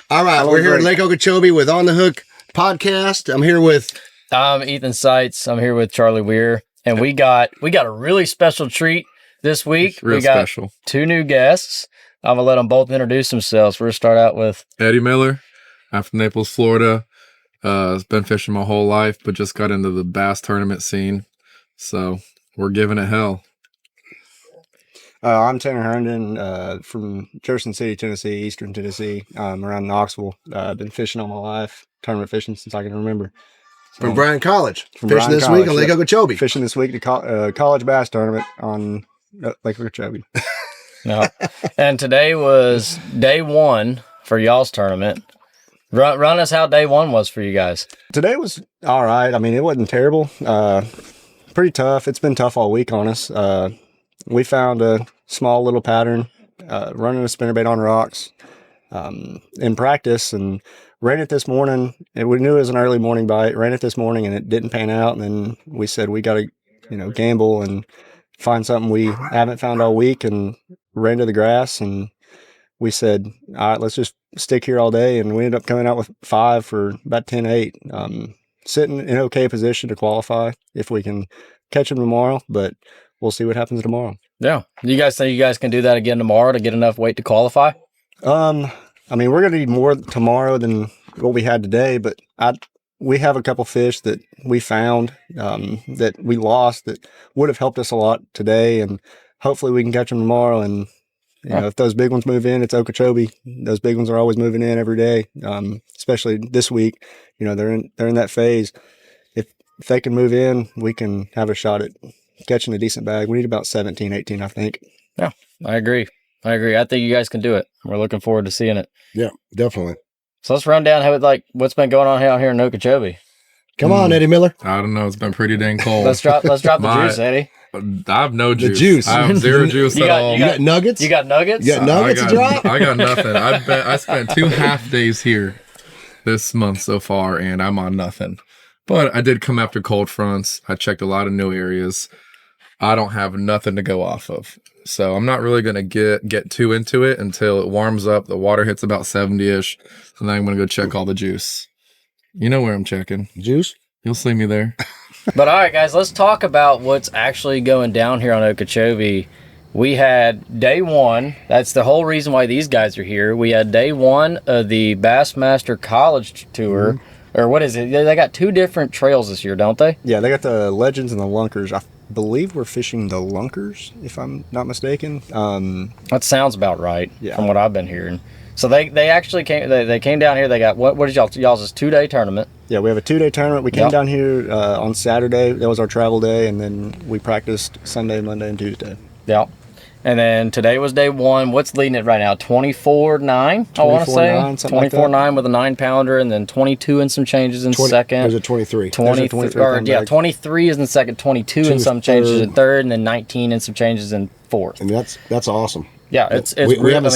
All right, we're here at Lake Okeechobee with On the Hook podcast. I'm here with Ethan Seitz. I'm here with Charlie Weir, and we got a really special treat this week. We got special. 2 new guests. I'm gonna let them both introduce themselves. We're gonna start out with Eddie Miller. I'm from Naples, Florida. Been fishing my whole life, but just got into the bass tournament scene, so we're giving it hell. I'm Tanner Herndon from Jefferson City, Tennessee, Eastern Tennessee, around Knoxville. I've been fishing all my life, tournament fishing since I can remember. So, from Bryan College. From Fishing Bryan this College, week on Lake Okeechobee. Fishing this week to college bass tournament on Lake Okeechobee. no, and today was day 1 for y'all's tournament. Run us how day 1 was for you guys. Today was all right. I mean, it wasn't terrible. Pretty tough. It's been tough all week on us. We found a small little pattern, running a spinnerbait on rocks in practice, and ran it this morning. And we knew it was an early morning bite. Ran it this morning, and it didn't pan out. And then we said we got to, gamble and find something we haven't found all week. And ran to the grass, and we said, all right, let's just stick here all day. And we ended up coming out with 5 for about 10-8. Sitting in okay position to qualify if we can catch them tomorrow, but we'll see what happens tomorrow. Yeah. You guys think you guys can do that again tomorrow to get enough weight to qualify? I mean, we're going to need more tomorrow than what we had today, but we have a couple fish that we found that we lost that would have helped us a lot today, and hopefully we can catch them tomorrow. And if those big ones move in, it's Okeechobee. Those big ones are always moving in every day, especially this week. They're in that phase. If they can move in, we can have a shot at catching a decent bag. We need about 17, 18, I think. Yeah, I agree. I think you guys can do it. We're looking forward to seeing it. Yeah, definitely. So let's run down what's been going on out here in Okeechobee. Come on, Eddie Miller. I don't know. It's been pretty dang cold. Let's drop the juice, Eddie. I have no juice. The juice. I have zero juice at all. You got nuggets? You got nuggets? You got nuggets to drop? I got nothing. I spent 2 half days here this month so far, and I'm on nothing. But I did come after cold fronts. I checked a lot of new areas. I don't have nothing to go off of. So I'm not really going to get too into it until it warms up. The water hits about 70-ish. And then I'm going to go check all the juice. You know where I'm checking. Juice? You'll see me there. But all right, guys, let's talk about what's actually going down here on Okeechobee. We had day 1. That's the whole reason why these guys are here. We had day 1 of the Bassmaster College Tour. Mm-hmm. Or what is it? They got 2 different trails this year, don't they? Yeah, they got the Legends and the Lunkers. I believe we're fishing the Lunkers, if I'm not mistaken. That sounds about right, yeah, from what I've been hearing. So they actually came. They came down here. They got what is y'all's 2-day tournament? Yeah, we have a 2-day tournament. We came down here on Saturday. That was our travel day, and then we practiced Sunday, Monday, and Tuesday. Yeah. And then today was day 1. What's leading it right now? 24-9, I want to say. 24-9 with a 9-pounder, and then 22 and some changes in second. There's a 23. 23 is in second, 22 and some changes in third, and then 19 and some changes in fourth. And that's awesome. Yeah, it's we haven't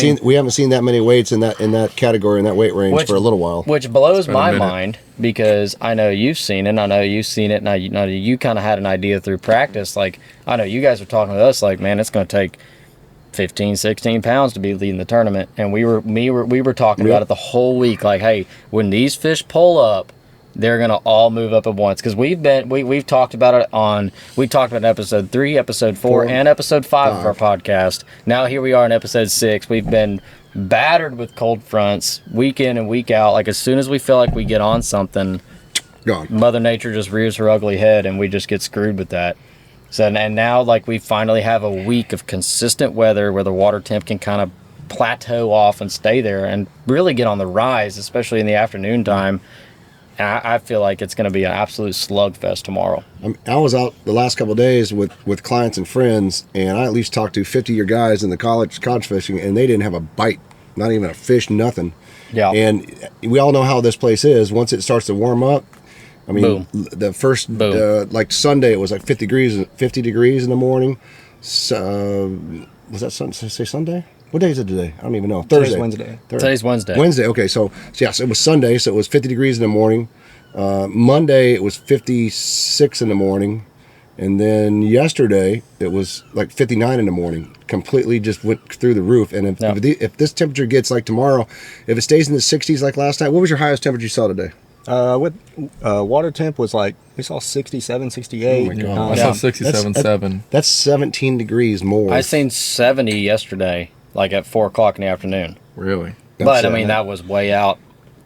seen that many weights in that category, in that weight range for a little while. Which blows my mind, because I know you've seen it, I know you've seen it, and I know you kind of had an idea through practice. Like, I know you guys were talking with us, like, man, it's going to take 15, 16 pounds to be leading the tournament. And we were talking about it the whole week, like, hey, when these fish pull up, they're gonna all move up at once, because we've talked about it we talked about episode 3, episode 4, and episode 5 of our podcast. Now here we are in episode 6. We've been battered with cold fronts week in and week out. Like, as soon as we feel like we get on something, gone. Mother Nature just rears her ugly head, and we just get screwed with that. So, and now, like, we finally have a week of consistent weather where the water temp can kind of plateau off and stay there and really get on the rise, especially in the afternoon time. And I feel like it's going to be an absolute slugfest tomorrow. I was out the last couple of days with clients and friends, and I at least talked to 50-year guys in the college fishing, and they didn't have a bite, not even a fish, nothing. Yeah. And we all know how this place is. Once it starts to warm up, I mean, the first, like Sunday, it was like 50 degrees in the morning. So, was that Sunday? What day is it today? I don't even know. Thursday. Today's Wednesday. Wednesday. Okay, so yes, it was Sunday, so it was 50 degrees in the morning. Monday, it was 56 in the morning. And then yesterday, it was like 59 in the morning. completely just went through the roof. And if this temperature gets like tomorrow, if it stays in the 60s like last night, what was your highest temperature you saw today? With water temp was like, we saw 67, 68. Oh my God. I saw 67.7. That's 17 degrees more. I seen 70 yesterday, like at 4 o'clock in the afternoon. Really? But I mean, that was way out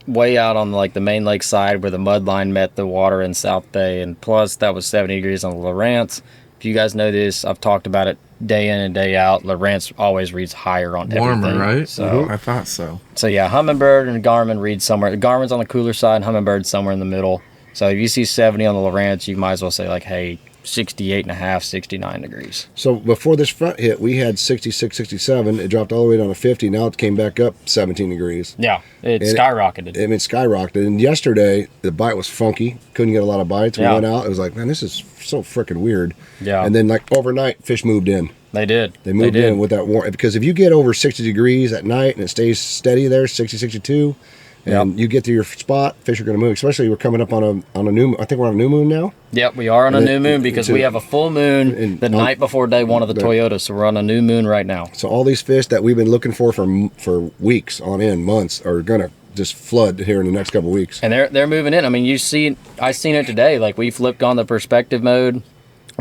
on like the main lake side where the mud line met the water in South Bay, and plus that was 70 degrees on the Lawrence. If you guys know this, I've talked about it day in and day out. Lawrence always reads higher on warmer, everything. right? So I thought so. So yeah, Humminbird and Garmin read somewhere. Garmin's on the cooler side, Hummingbird's somewhere in the middle. So if you see 70 on the Lawrence, you might as well say like, hey, 68 and a half, 69 degrees. So before this front hit, we had 66, 67. It dropped all the way down to 50. Now it came back up 17 degrees. Yeah, it skyrocketed. It skyrocketed. And yesterday, the bite was funky. Couldn't get a lot of bites. We went out. It was like, man, this is so freaking weird. Yeah. And then like overnight, fish moved in. They did. They moved in with that warm. Because if you get over 60 degrees at night and it stays steady there, 60, 62, and you get to your spot, fish are going to move. Especially we're coming up on a new. I think we're on a new moon now. Yep, we are on a new moon because we have a full moon the night before day one of the Toyota. So we're on a new moon right now. So all these fish that we've been looking for weeks on end, months, are going to just flood here in the next couple of weeks. And they're moving in. I mean, I seen it today. Like we flipped on the perspective mode,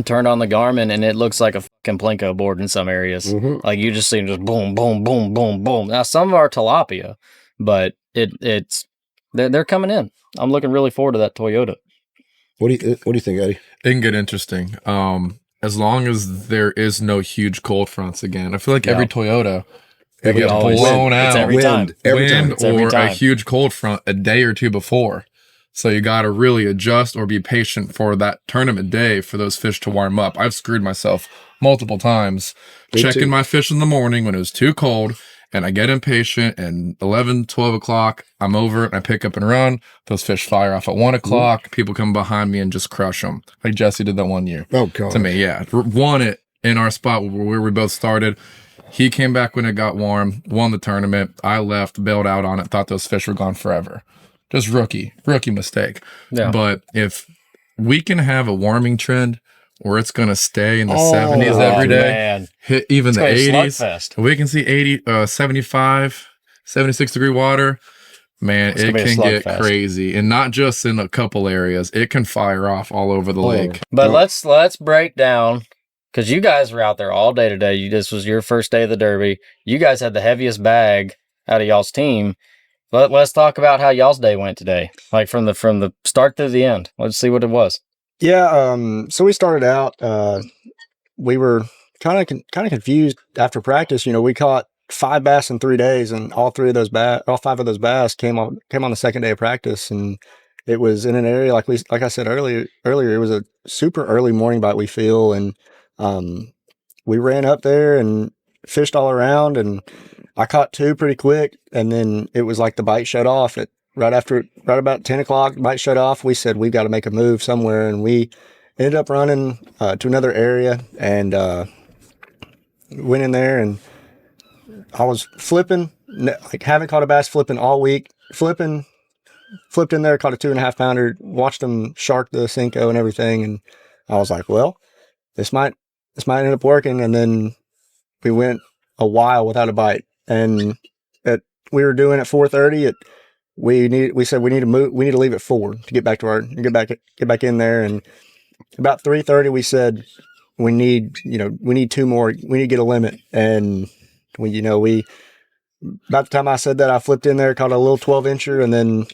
turned on the Garmin, and it looks like a fucking Plinko board in some areas. Mm-hmm. Like you just see them just boom, boom, boom, boom, boom. Now some of our tilapia, but they're coming in. I'm looking really forward to that Toyota. What do you think, Eddie? It can get interesting. As long as there is no huge cold fronts again. I feel like every Toyota they get blown out. It's every time. Wind or a huge cold front a day or two before. So you got to really adjust or be patient for that tournament day for those fish to warm up. I've screwed myself multiple times checking my fish in the morning when it was too cold, and I get impatient, and 11, 12 o'clock, I'm over it, and I pick up and run. Those fish fire off at 1 o'clock. People come behind me and just crush them. Like Jesse did that one year. Oh, God. To me, yeah. Won it in our spot where we both started. He came back when it got warm, won the tournament. I left, bailed out on it, thought those fish were gone forever. Just rookie mistake. Yeah. But if we can have a warming trend where it's going to stay in the 70s every day, hit even the 80s, we can see 75, 76 degree water, man, it can get crazy. And not just in a couple areas, it can fire off all over the lake. But let's break down, because you guys were out there all day today. This was your first day of the Derby. You guys had the heaviest bag out of y'all's team. Let's talk about how y'all's day went today, like from the start to the end. Let's see what it was. Yeah, so we started out. We were kind of confused after practice. You know, we caught 5 bass in 3 days, and all 5 of those bass came on the second day of practice, and it was in an area like I said earlier. It was a super early morning bite, we feel, and we ran up there and fished all around, and I caught 2 pretty quick, and then it was like the bite shut off right about 10 o'clock. The bite shut off. We said we've got to make a move somewhere, and we ended up running to another area and went in there, and I was flipping, like haven't caught a bass flipping all week. Flipped in there, caught a 2.5 pounder, watched them shark the Cinco and everything, and I was like, well, this might end up working. And then we went a while without a bite. And we were doing at 4:30. We said we need to move. We need to leave at 4 to get back get back in there. And about 3:30, we said we need 2 more. We need to get a limit. And we about the time I said that, I flipped in there, caught a little 12-incher, and then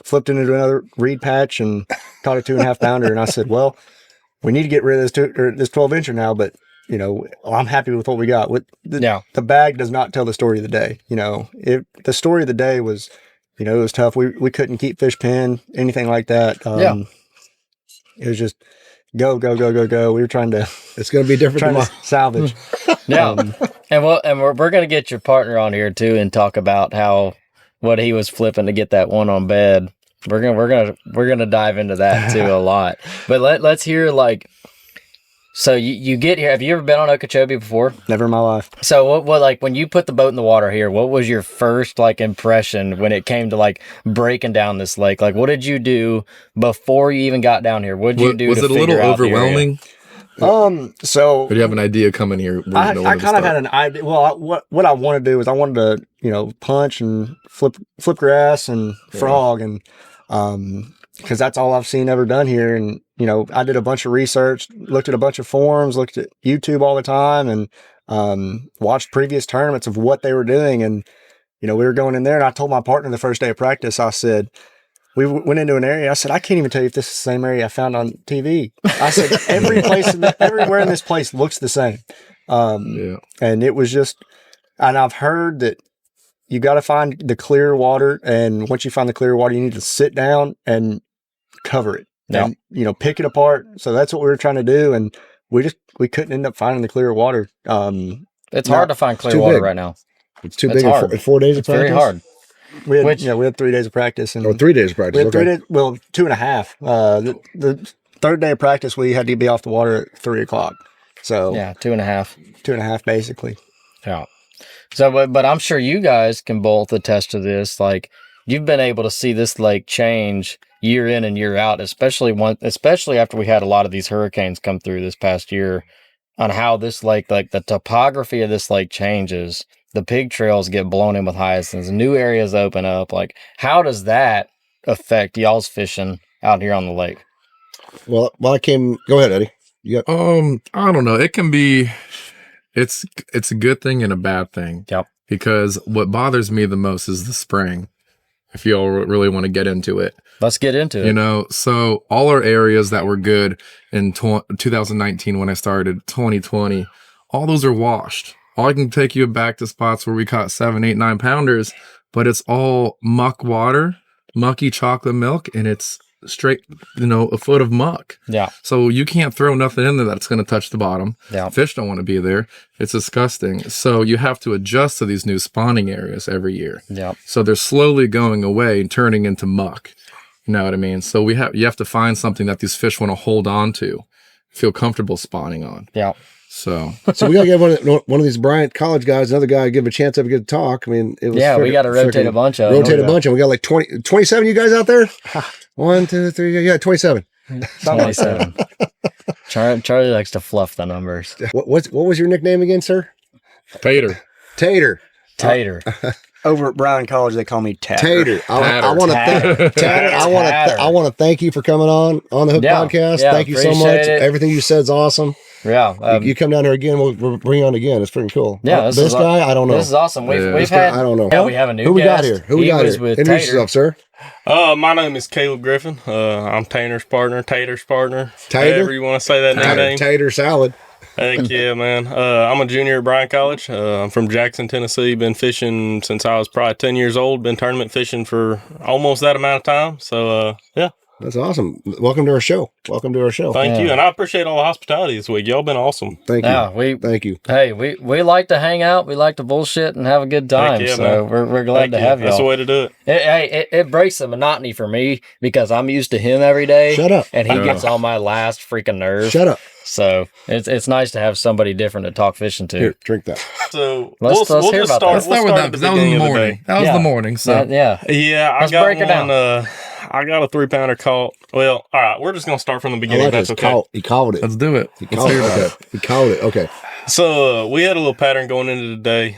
flipped into another reed patch and caught a 2.5 pounder. And I said, well, we need to get rid of this 12-incher now, but I'm happy with what we got. The bag does not tell the story of the day. The story of the day was, it was tough. We couldn't keep fish pen, anything like that. It was just go. We were trying to. It's going to be different tomorrow. Salvage. Yeah, and we're going to get your partner on here too and talk about what he was flipping to get that one on bed. We're gonna dive into that too a lot. But let's hear So you get here. Have you ever been on Okeechobee before? Never in my life. So what when you put the boat in the water here, what was your first impression when it came to breaking down this lake? What did you do before you even got down here? What did you do? Was it a little overwhelming? So Or do you have an idea coming here? I kind of had an idea. Well, what I want to do is I wanted to, punch and flip grass and frog, and because that's all I've seen ever done here. And I did a bunch of research, looked at a bunch of forums, looked at YouTube all the time, and watched previous tournaments of what they were doing. And we were going in there, and I told my partner the first day of practice, I said, we went into an area. I said, I can't even tell you if this is the same area I found on TV. I said, everywhere in this place looks the same. And it was just, and I've heard that you got to find the clear water. And once you find the clear water, you need to sit down and cover it and, pick it apart. So that's what we were trying to do. And we couldn't end up finding the clear water. It's hard to find clear water right now. It's too big in 4 days of practice. Very hard. We had 3 days of practice. And 3 days of practice. We had 3 days, well, 2.5. The third day of practice, we had to be off the water at 3:00. So 2.5. 2.5, basically. Yeah. So, but I'm sure you guys can both attest to this. Like, you've been able to see this lake change year in and year out, especially after we had a lot of these hurricanes come through this past year, on how this lake, like the topography of this lake changes. The pig trails get blown in with hyacinths, new areas open up. Like, how does that affect y'all's fishing out here on the lake? Well, go ahead, Eddie. I don't know. It can be, it's a good thing and a bad thing. Yep. Because what bothers me the most is the spraying. If you all really want to get into it. Let's get into it. So all our areas that were good in 2019 when I started, 2020, all those are washed. All I can take you back to spots where we caught 7, 8, 9 pounders, but it's all muck water, mucky chocolate milk, and it's straight, a foot of muck. Yeah. So you can't throw nothing in there that's going to touch the bottom. Yeah. Fish don't want to be there. It's disgusting. So you have to adjust to these new spawning areas every year. Yeah. So they're slowly going away and turning into muck. You know what I mean? So you have to find something that these fish want to hold on to, feel comfortable spawning on. Yeah. So we gotta give one of these Bryan College guys, another guy, give a chance to have a good talk. I mean, it was we got to rotate a bunch of them. We got like 27 you guys out there. 1, 2, 3, 27. 27. Charlie likes to fluff the numbers. What was your nickname again, sir? Tater. Over at Bryan College, they call me Tatter. I want to thank you for coming on the Hook podcast. Thank you so much. Everything you said is awesome. Yeah. You come down here again, we'll bring you on again. It's pretty cool. Yeah. This guy, I don't know. This is awesome. We've had, I don't know. Yeah, we have a new Who we guest. got here? Who we got here? Introduce yourself, sir. My name is Caleb Griffin. I'm Tater's partner. However you want to say that nickname. Tater salad. Heck yeah, man. I'm a junior at Bryan College. I'm from Jackson, Tennessee. Been fishing since I was probably 10 years old. Been tournament fishing for almost that amount of time. So, yeah. That's awesome. Welcome to our show. Thank you. And I appreciate all the hospitality this week. Y'all been awesome. Thank you. Thank you. Hey, we like to hang out. We like to bullshit and have a good time. Yeah, so we're glad to have y'all. That's the way to do it. It breaks the monotony for me because I'm used to him every day. Shut up. And he gets on my last freaking nerve. Shut up. So it's nice to have somebody different to talk fishing to. Here, drink that. So let's hear about that. Let's start with that because that was in the morning. The morning. So yeah, I got break it down. I got a 3-pounder caught. Well, all right, we're just gonna start from the beginning. That's okay. He called it. Let's do it. He called it. Okay. So we had a little pattern going into the day,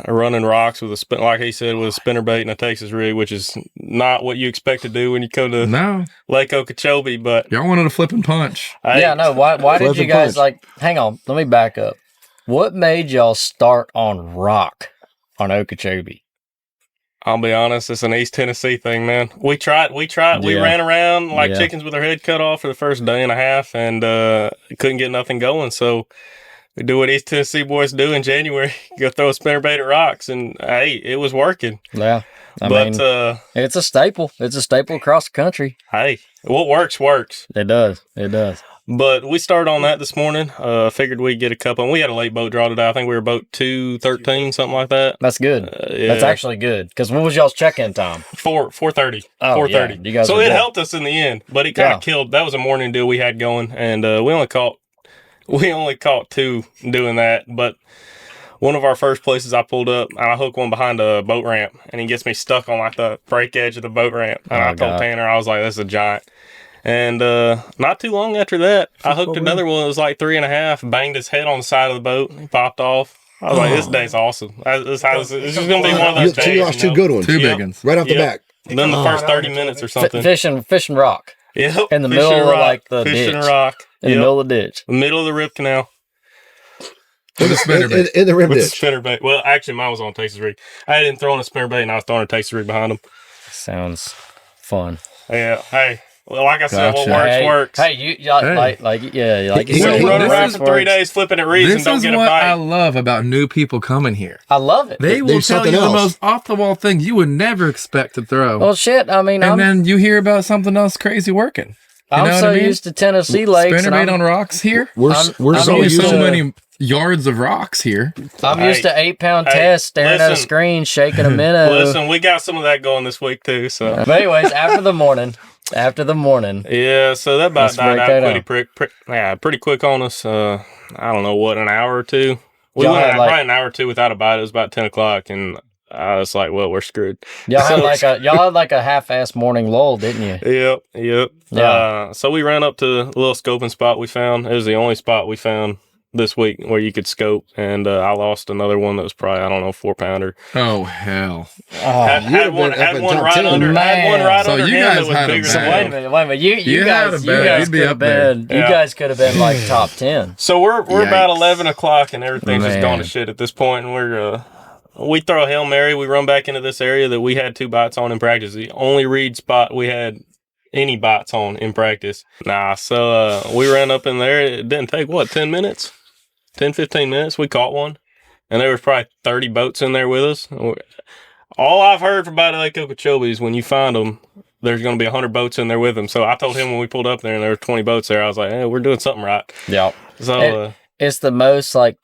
running rocks with like he said, with a spinnerbait and a Texas rig, which is not what you expect to do when you come to Lake Okeechobee. But y'all wanted to flip and punch. Why did you guys hang on? Let me back up. What made y'all start on rock on Okeechobee? I'll be honest, it's an East Tennessee thing, man. We tried. Yeah. We ran around like chickens with our head cut off for the first day and a half and couldn't get nothing going. So we do what East Tennessee boys do in January. Go throw a spinnerbait at rocks. And, hey, it was working. Yeah. I mean, it's a staple. It's a staple across the country. Hey, what works. It does. But we started on that this morning. Figured we'd get a couple. And we had a late boat draw today. I think we were boat 2:13, something like that. That's good. That's actually good. Because what was y'all's check-in time? 4:30. Oh, 4:30. Yeah. You guys so it helped us in the end. But it kind of killed. That was a morning deal we had going. And we only caught 2 doing that. But one of our first places I pulled up, and I hook one behind a boat ramp. And he gets me stuck on like the break edge of the boat ramp. And I told Tanner, I was like, this is a giant. And not too long after that, I hooked another one that was like 3.5, banged his head on the side of the boat, he popped off. I was like, this day's awesome. It's just going to be one of those days. So you lost two good ones. Two big ones. Right off the back. Then the first 30 minutes or something. Fishing rock. Yep. In the middle of like the fishing ditch. rock. In the middle of the ditch. The middle of the rip canal. With a spinnerbait. In the rib With ditch. the spinnerbait. Well, actually, mine was on a Texas rig. I had him throwing a spinnerbait, and I was throwing a Texas rig behind him. Sounds fun. Yeah. Hey. Well, like I said, what works works. Hey, you like you We said, run around for 3 days flipping at reeds and don't get a bite. This is what I love about new people coming here. I love it. They will tell you the most off-the-wall thing you would never expect to throw. Well, shit. I mean, then you hear about something else crazy working. I'm so used to Tennessee lakes. Spinnerbait on rocks here. We're so used to many yards of rocks here. I'm used to 8-pound tests, staring at a screen, shaking a minnow. Listen, we got some of that going this week too. So, but anyways, after the morning. Yeah, so that about died out pretty quick on us. I don't know what, an hour or two. We went probably an hour or two without a bite. It was about 10 o'clock, and I was like, well, we're screwed. Y'all had like a half-ass morning lull, didn't you? Yep. Yeah. So we ran up to a little scoping spot we found. It was the only spot we found this week where you could scope, and I lost another one that was probably, I don't know, 4-pounder. Oh, hell. Had one right under him that was bigger than Wait a minute. You guys could have been like top 10. So we're about 11 o'clock, and everything's just gone to shit at this point, and we throw a Hail Mary. We run back into this area that we had 2 bites on in practice. The only reed spot we had any bites on in practice. So we ran up in there. It didn't take, 10 minutes? 10, 15 minutes. We caught one. And there was probably 30 boats in there with us. All I've heard about Lake Okeechobee is when you find them, there's going to be 100 boats in there with them. So I told him when we pulled up there and there were 20 boats there, I was like, hey, we're doing something right. Yeah. So it's the most like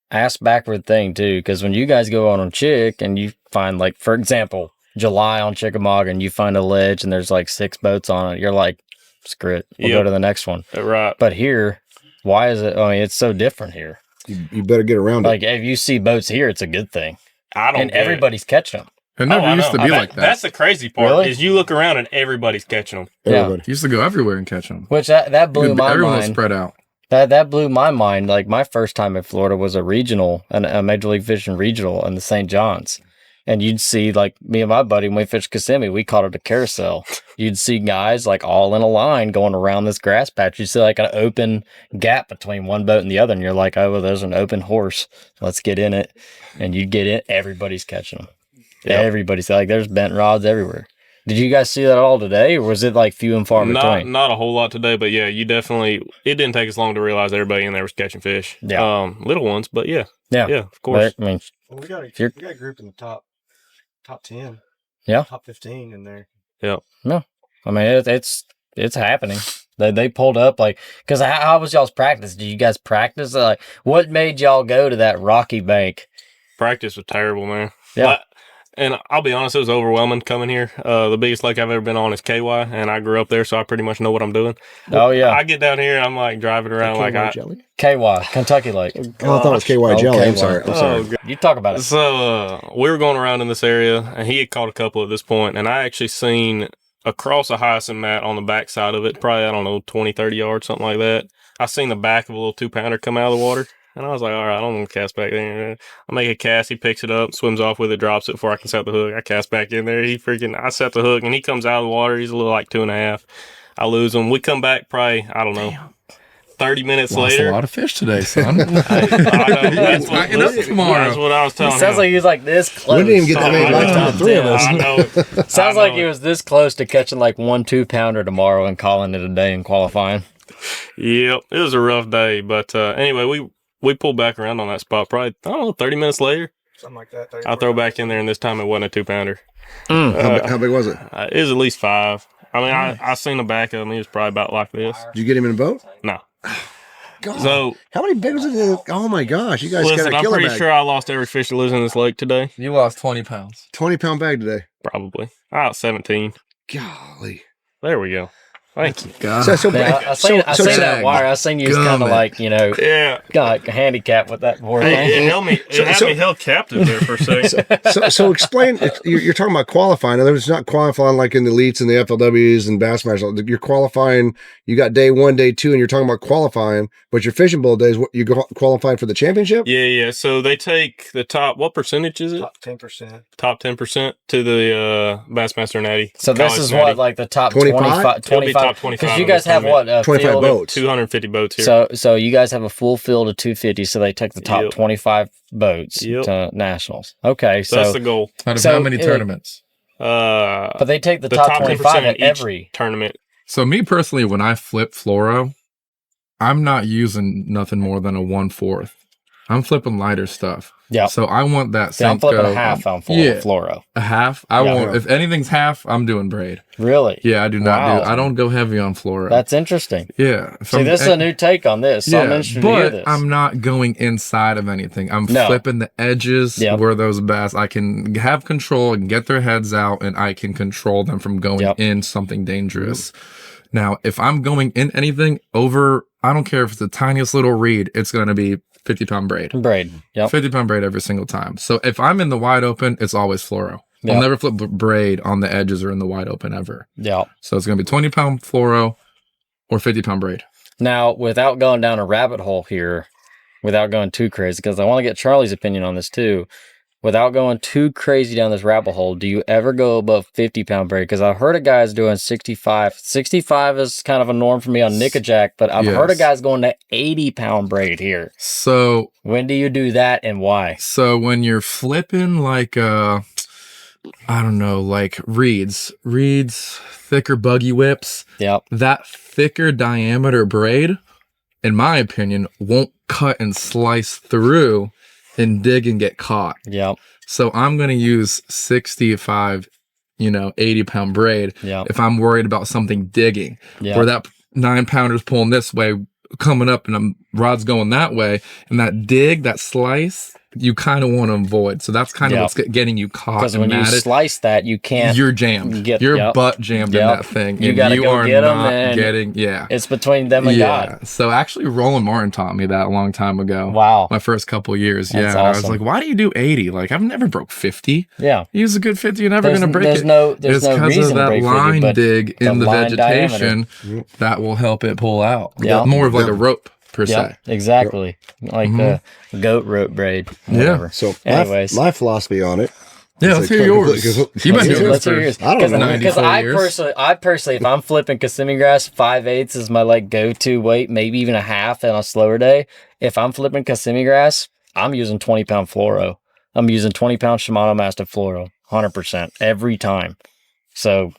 ass backward thing too, because when you guys go on Chick and you find, like, for example, July on Chickamauga, and you find a ledge and there's like 6 boats on it, you're like, screw it, we'll go to the next one. Right. But here, why is it? I mean, it's so different here. You better get around it. Like, if you see boats here, it's a good thing. And everybody's catching them. It never used to be like that. That's the crazy part, is you look around and everybody's catching them. Everybody. You used to go everywhere and catch them. Which that blew my mind. Everyone was spread out. That blew my mind. Like, my first time in Florida was a regional, a Major League Fishing regional in the St. John's. And you'd see, like, me and my buddy, when we fished Kissimmee, we caught it a carousel. You'd see guys, like, all in a line going around this grass patch. You'd see, like, an open gap between one boat and the other. And you're like, oh, well, there's an open horse. Let's get in it. And you get in. Everybody's catching them. Yep. Everybody's, like, there's bent rods everywhere. Did you guys see that all today, or was it, like, few and far between? Not a whole lot today, but, yeah, you definitely – it didn't take us long to realize everybody in there was catching fish. Yeah. Little ones, but, yeah. Yeah, of course. But, I mean, we got a group in the top 10. Yeah. Top 15 in there. Yeah. No. I mean, it's happening. They pulled up, like, because how was y'all's practice? Did you guys practice? Like, what made y'all go to that rocky bank? Practice was terrible, man. Yeah. And I'll be honest, it was overwhelming coming here. The biggest lake I've ever been on is KY, and I grew up there, so I pretty much know what I'm doing. Oh, yeah. I get down here, and I'm like driving around KY, Kentucky Lake. Oh, I thought it was KY jelly. I'm sorry. You talk about it. So we were going around in this area, and he had caught a couple at this point, and I actually seen across a hyacinth mat on the back side of it, probably, I don't know, 20, 30 yards, something like that. I seen the back of a little 2-pounder come out of the water. And I was like, all right, I'm going to cast back there. I make a cast. He picks it up, swims off with it, drops it before I can set the hook. I cast back in there. I set the hook, and he comes out of the water. He's a little like 2.5. I lose him. We come back probably, I don't know, 30 minutes later. Lost a lot of fish today, son. I know. That's what I was telling him. Sounds like he was like this close. We didn't even get that many bites on the 3 of us. I know. Sounds like he was this close to catching like 1 2-pounder tomorrow and calling it a day in qualifying. Yep. It was a rough day. But anyway, we pulled back around on that spot probably, I don't know, 30 minutes later. Something like that. I throw back in there, and this time it wasn't a 2-pounder. How big was it? It was at least 5. I mean, I seen the back of him. He was probably about like this. Did you get him in a boat? No. God. So how many big was it? Oh my gosh, you guys got a killer I'm pretty bag. sure I lost every fish that lives in this lake today. You lost 20 pounds. 20-pound bag today. Probably. I was 17. Golly. There we go. Thank you. God. I seen that wire. I seen you was kind of like, kind of like handicapped with that board. It held me. It had me held captive there for a second. So explain. You're talking about qualifying. In other words, it's not qualifying like in the elites and the FLWs and Bassmasters. You're qualifying. You got day 1, day 2, and you're talking about qualifying. But your fishing bowl days, you go qualifying for the championship. Yeah. So they take the top. What percentage is it? Top 10%. Top 10% to the Bassmaster Natty. So this is what, like the top 25? 25. Because you guys have what? 25 boats. 250 boats here. So you guys have a full field of 250. So they take the top 25 boats to nationals. Okay, so that's the goal. Out of how many tournaments? But they take the top 25 at every tournament. So me personally, when I flip fluoro, I'm not using nothing more than a 1/4. I'm flipping lighter stuff. Yeah. So I want that Senko. I'm flipping a half on fluoro. A half? I want, if anything's half, I'm doing braid. Really? Yeah, I do not I don't go heavy on fluoro. That's interesting. Yeah. See, this is a new take on this. So I'm interested to hear this. I'm not going inside of anything. I'm flipping the edges where those bass, I can have control and get their heads out, and I can control them from going in something dangerous. Now, if I'm going in anything over, I don't care if it's the tiniest little reed, it's going to be 50-pound braid. Yep. 50-pound braid every single time. So if I'm in the wide open, it's always fluoro. I'll never flip braid on the edges or in the wide open ever. Yeah. So it's going to be 20-pound fluoro or 50-pound braid. Now, without going down a rabbit hole here, without going too crazy, because I want to get Charlie's opinion on this too. Without going too crazy down this rabbit hole, do you ever go above 50-pound braid? Because I've heard of guys doing 65. 65 is kind of a norm for me on Nickajack, but I've heard of guys going to 80-pound braid here. So when do you do that and why? So when you're flipping like, I don't know, like reeds, thicker buggy whips, that thicker diameter braid, in my opinion, won't cut and slice through and dig and get caught. So I'm going to use 65, 80-pound braid if I'm worried about something digging. Where that 9-pounder's pulling this way, coming up, and rod's going that way, and that dig, that slice, you kind of want to avoid. So that's kind of what's getting you caught. Because when you slice that, you can't. You're jammed. You're butt jammed in that thing. You got to go get them, and getting. It's between them and God. So actually, Roland Martin taught me that a long time ago. Wow. My first couple of years. That's awesome. Awesome. I was like, why do you do 80? Like, I've never broke 50. Yeah. Use a good 50. You're never going to break it. There's no reason of that to break line 50, dig in the vegetation that will help it pull out. More of like a rope. Per se. Exactly. Like the goat rope braid. Whatever. So anyways, my philosophy on it. Let's hear yours. You've been doing this for I don't know. Because I personally, if I'm flipping Kissimmee grass, 5/8 is my like go-to weight, maybe even a half on a slower day. If I'm flipping Kissimmee grass, I'm using 20-pound fluoro. I'm using 20-pound Shimano Mastiff fluoro, 100% every time. So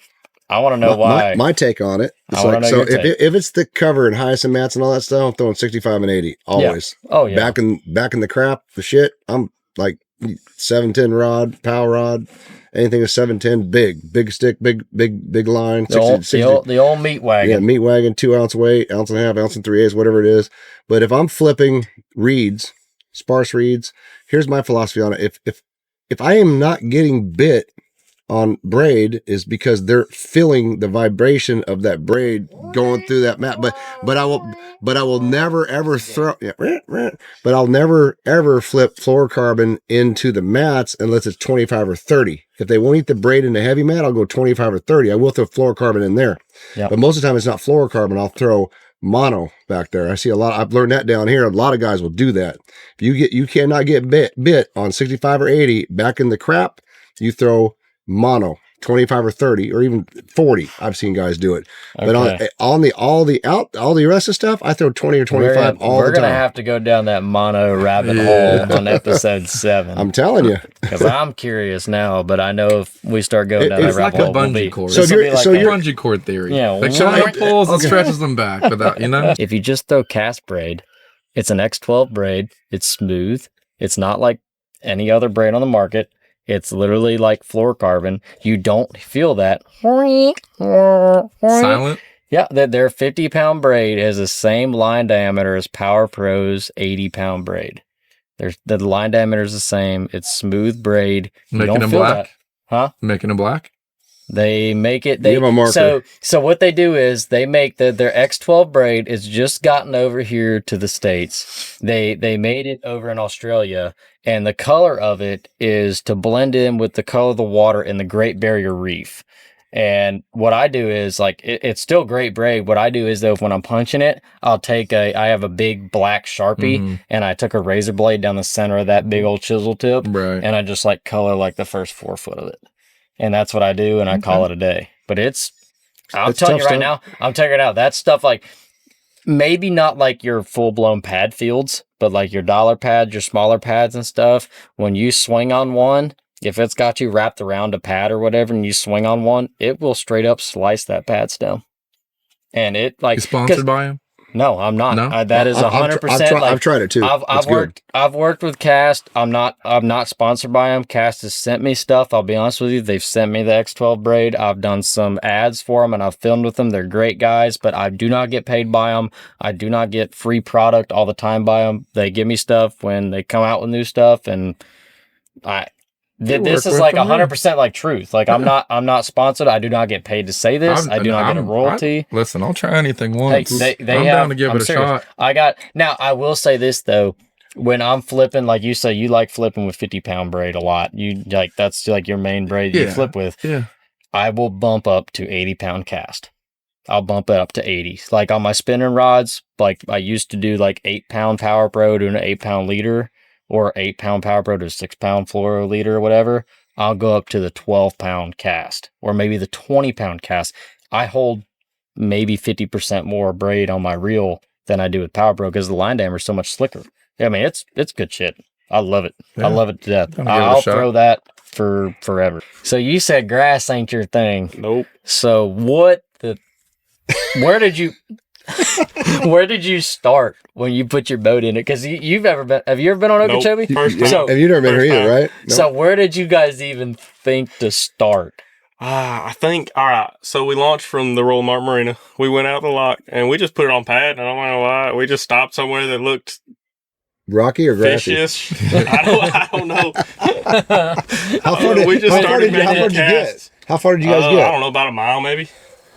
I want to know why. My take on it. It's like, so if it's the cover and hyacinth mats and all that stuff, I'm throwing 65 and 80 always. Oh yeah. Back in the crap, the shit. I'm like 710 rod, power rod, anything with 710, big stick, big line. The old meat wagon. Yeah, meat wagon, 2 ounce weight, ounce and a half, ounce and 3/8, whatever it is. But if I'm flipping reeds, sparse reeds, here's my philosophy on it. If I am not getting bit on braid, is because they're feeling the vibration of that braid going through that mat. But I will never ever but I'll never ever flip fluorocarbon into the mats unless it's 25 or 30. If they won't eat the braid in the heavy mat, I'll go 25 or 30. I will throw fluorocarbon in there. But most of the time it's not fluorocarbon. I'll throw mono back there. I see a lot. I've learned that down here. A lot of guys will do that. If you cannot get bit on 65 or 80 back in the crap, you throw mono 25 or 30 or even 40. I've seen guys do it. But on all the rest of stuff, I throw 20 or 25 all the time. We're gonna have to go down that mono rabbit hole on episode 7. I'm telling you, because I'm curious now. But I know if we start going down that rabbit hole, bungee cord. So you're bungee cord theory. Yeah, like somebody pulls and stretches them back without If you just throw cast braid, it's an X12 braid. It's smooth. It's not like any other braid on the market. It's literally like fluorocarbon. You don't feel that. Silent? Yeah, their 50-pound braid has the same line diameter as Power Pro's 80-pound braid. The line diameter is the same. It's smooth braid. You Making don't them feel black? that. Huh? Making them black? They make it. Give 'em a marker. So what they do is they make their X12 braid. It's just gotten over here to the States. They made it over in Australia, and the color of it is to blend in with the color of the water in the Great Barrier Reef. And what I do is like it's still great braid. What I do is though, when I'm punching it, I have a big black Sharpie, and I took a razor blade down the center of that big old chisel tip, Right. and I just like color like the first 4 foot of it, and that's what I do, and I call it a day. But I'm telling you right now, I'm telling you right now, that stuff like maybe not like your full blown pad fields, but like your dollar pads, your smaller pads and stuff. When you swing on one. If it's got you wrapped around a pad or whatever and you swing on one, it will straight up slice that pad stem. And it like... You sponsored by him? No, I'm not. No? That is 100%. I've tried it too. I've worked with Cast. I'm not sponsored by them. Cast has sent me stuff. I'll be honest with you. They've sent me the X12 braid. I've done some ads for them and I've filmed with them. They're great guys, but I do not get paid by them. I do not get free product all the time by them. They give me stuff when they come out with new stuff, and this is like 100% like truth. Like I'm not sponsored. I do not get paid to say this. I do not get a royalty. Listen, I'll try anything once. I'm down to give it a serious. shot. Now I will say this though, when I'm flipping, like you say, you like flipping with 50-pound braid a lot. You like, that's like your main braid you flip with. Yeah. I will bump up to 80-pound cast. I'll bump it up to 80. Like on my spinning rods, like I used to do like 8-pound Power Pro to an 8-pound leader, or 8-pound Power Pro to a 6-pound fluoro leader or whatever. I'll go up to the 12-pound cast, or maybe the 20-pound cast. I hold maybe 50% more braid on my reel than I do with Power Pro because the line diameter is so much slicker. I mean, it's good shit. I love it. Yeah. I love it to death. I'll throw that for forever. So you said grass ain't your thing. Nope. So where did you start when you put your boat in it? Because have you ever been on Okeechobee? Nope. First time. Have you never been here either, right? Nope. So where did you guys even think to start? I think, all right, so we launched from the Royal Martin Marina. We went out the lock, and we just put it on pad, and I don't know why. We just stopped somewhere that looked rocky or grassy? Fishish. I don't know. How far did you get? How far did you guys get? I don't know, about a mile maybe.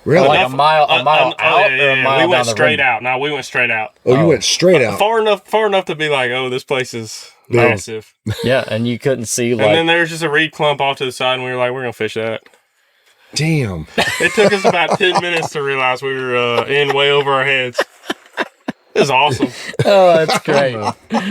Really? Like a mile out or a mile we went down straight out. No, we went straight out. Oh, you went straight out. Far enough to be like, oh, this place is massive. Yeah, and you couldn't see like... And then there's just a reed clump off to the side, and we were like, we're going to fish that. Damn. It took us about 10 minutes to realize we were in way over our heads. It was awesome. Oh, that's great.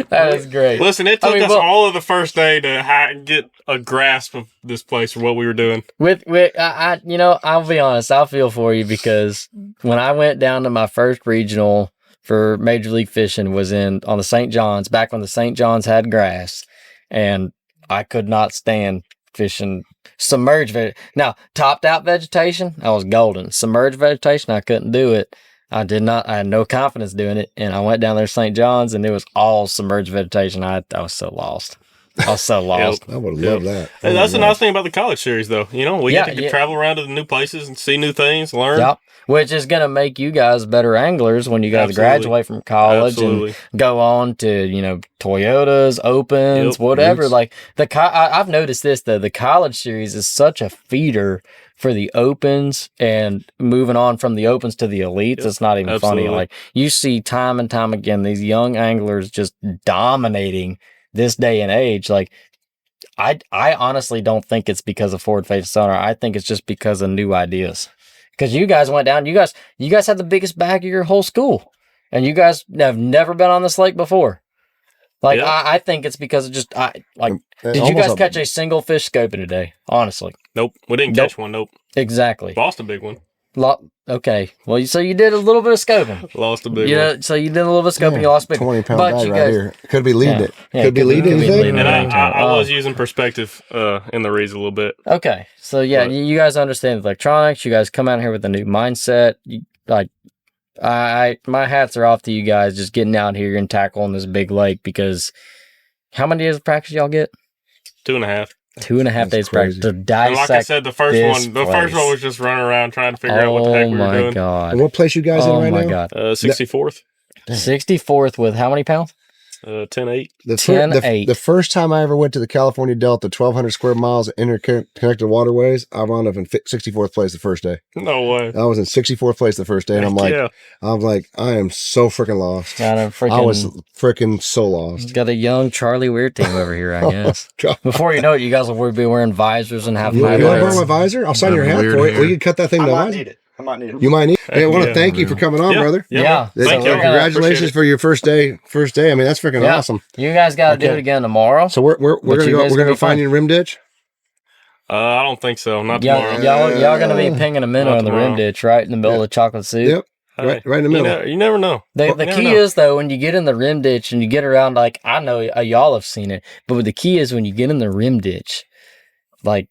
That is great. Listen, it took us all of the first day to get a grasp of this place or what we were doing. I'll be honest. I'll feel for you because when I went down to my first regional for Major League Fishing was on the St. John's, back when the St. John's had grass, and I could not stand fishing submerged vegetation. Now, topped out vegetation, I was golden. Submerged vegetation, I couldn't do it. I had no confidence doing it. And I went down there to St. John's and it was all submerged vegetation. I was so lost. I was so lost. I would love that. And that's the nice thing about the college series, though. You know, we get to travel around to the new places and see new things, learn. Yep. Which is going to make you guys better anglers when you guys graduate from college and go on to, Toyotas, Opens, whatever. Like I've noticed this though, the college series is such a feeder for the Opens, and moving on from the Opens to the Elites. It's not even funny. Like you see time and time again, these young anglers just dominating this day and age. Like I honestly don't think it's because of forward-facing sonar. I think it's just because of new ideas. Because you guys went down, you guys had the biggest bag of your whole school, and you guys have never been on this lake before. Like I think it's because of just did you guys catch a single fish scoping today? Honestly, nope, we didn't catch one. Nope, exactly. Lost a big one. Okay, well, so you did a little bit of scoping. Lost a big one. So you did a little bit of scoping. You lost a big 20-pound bag right here. Could be leading it. Yeah, could be leading anything. And I was using perspective in the reeds a little bit. Okay, so you guys understand electronics. You guys come out here with a new mindset. My hats are off to you guys just getting out here and tackling this big lake, because how many days of practice y'all get? 2.5. 2.5 days practice to dissect. And like I said, the first one was just running around trying to figure out what the heck we were doing. Oh my god! And what place you guys in right now? Oh my god! 64th. 64th with how many pounds? 10-8. The first time I ever went to the California Delta, 1,200 square miles of interconnected waterways, I wound up in 64th place the first day. No way. I was in 64th place the first day, and I'm like, I am so freaking lost. I was freaking so lost. Got a young Charlie Weird team over here, I guess. Before you know it, you guys will be wearing visors and having. You want to borrow my visor? I'll sign your hat for it. We can cut that thing down. I might need it. You might need it. Hey, I want to thank you for coming on, brother. Yeah. Congratulations for your first day. I mean, that's freaking awesome. You guys got to do it again tomorrow. So we're gonna find you in Rim Ditch. I don't think so. Not tomorrow. Y'all gonna be pinging a minnow in the Rim Ditch, right in the middle of the chocolate soup. Yep. Right in the middle. You never know. The key is, though, when you get in the rim ditch and you get around, like, I know y'all have seen it, but the key is when you get in the rim ditch, like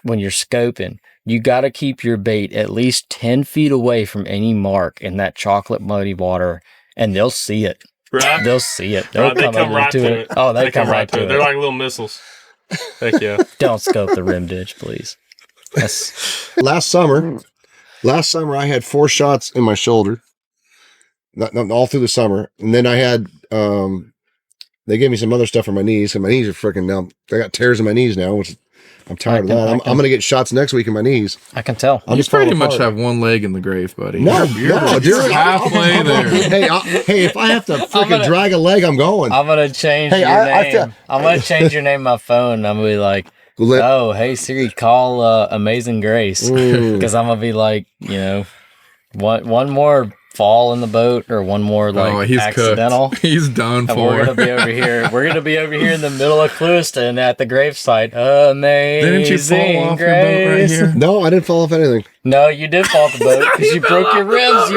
when you're scoping, you got to keep your bait at least 10 feet away from any mark in that chocolate muddy water, and they'll see it. Right? They'll see it. They come right to it. Oh, they come right to it. They're like little missiles. Heck yeah. Don't scope the rim ditch, please. Last summer, I had 4 shots in my shoulder, not all through the summer. And then I had, they gave me some other stuff for my knees, and my knees are freaking now. I got tears in my knees now, which I'm tired of that. I'm going to get shots next week in my knees. I can tell. You pretty much have one leg in the grave, buddy. No, you're halfway there. Hey, if I have to freaking drag a leg, I'm going. I'm going to change your name. I'm going to change your name on my phone. I'm going to be like, oh, hey, Siri, call Amazing Grace. Because I'm going to be like, one more fall in the boat or one more he's accidental. Cooked. He's done for. We're going to be over here. We're going to be over here in the middle of Clewiston at the gravesite. Amazing Didn't you fall off your boat right here? No, I didn't fall off anything. No, you did fall off the boat because you broke your ribs.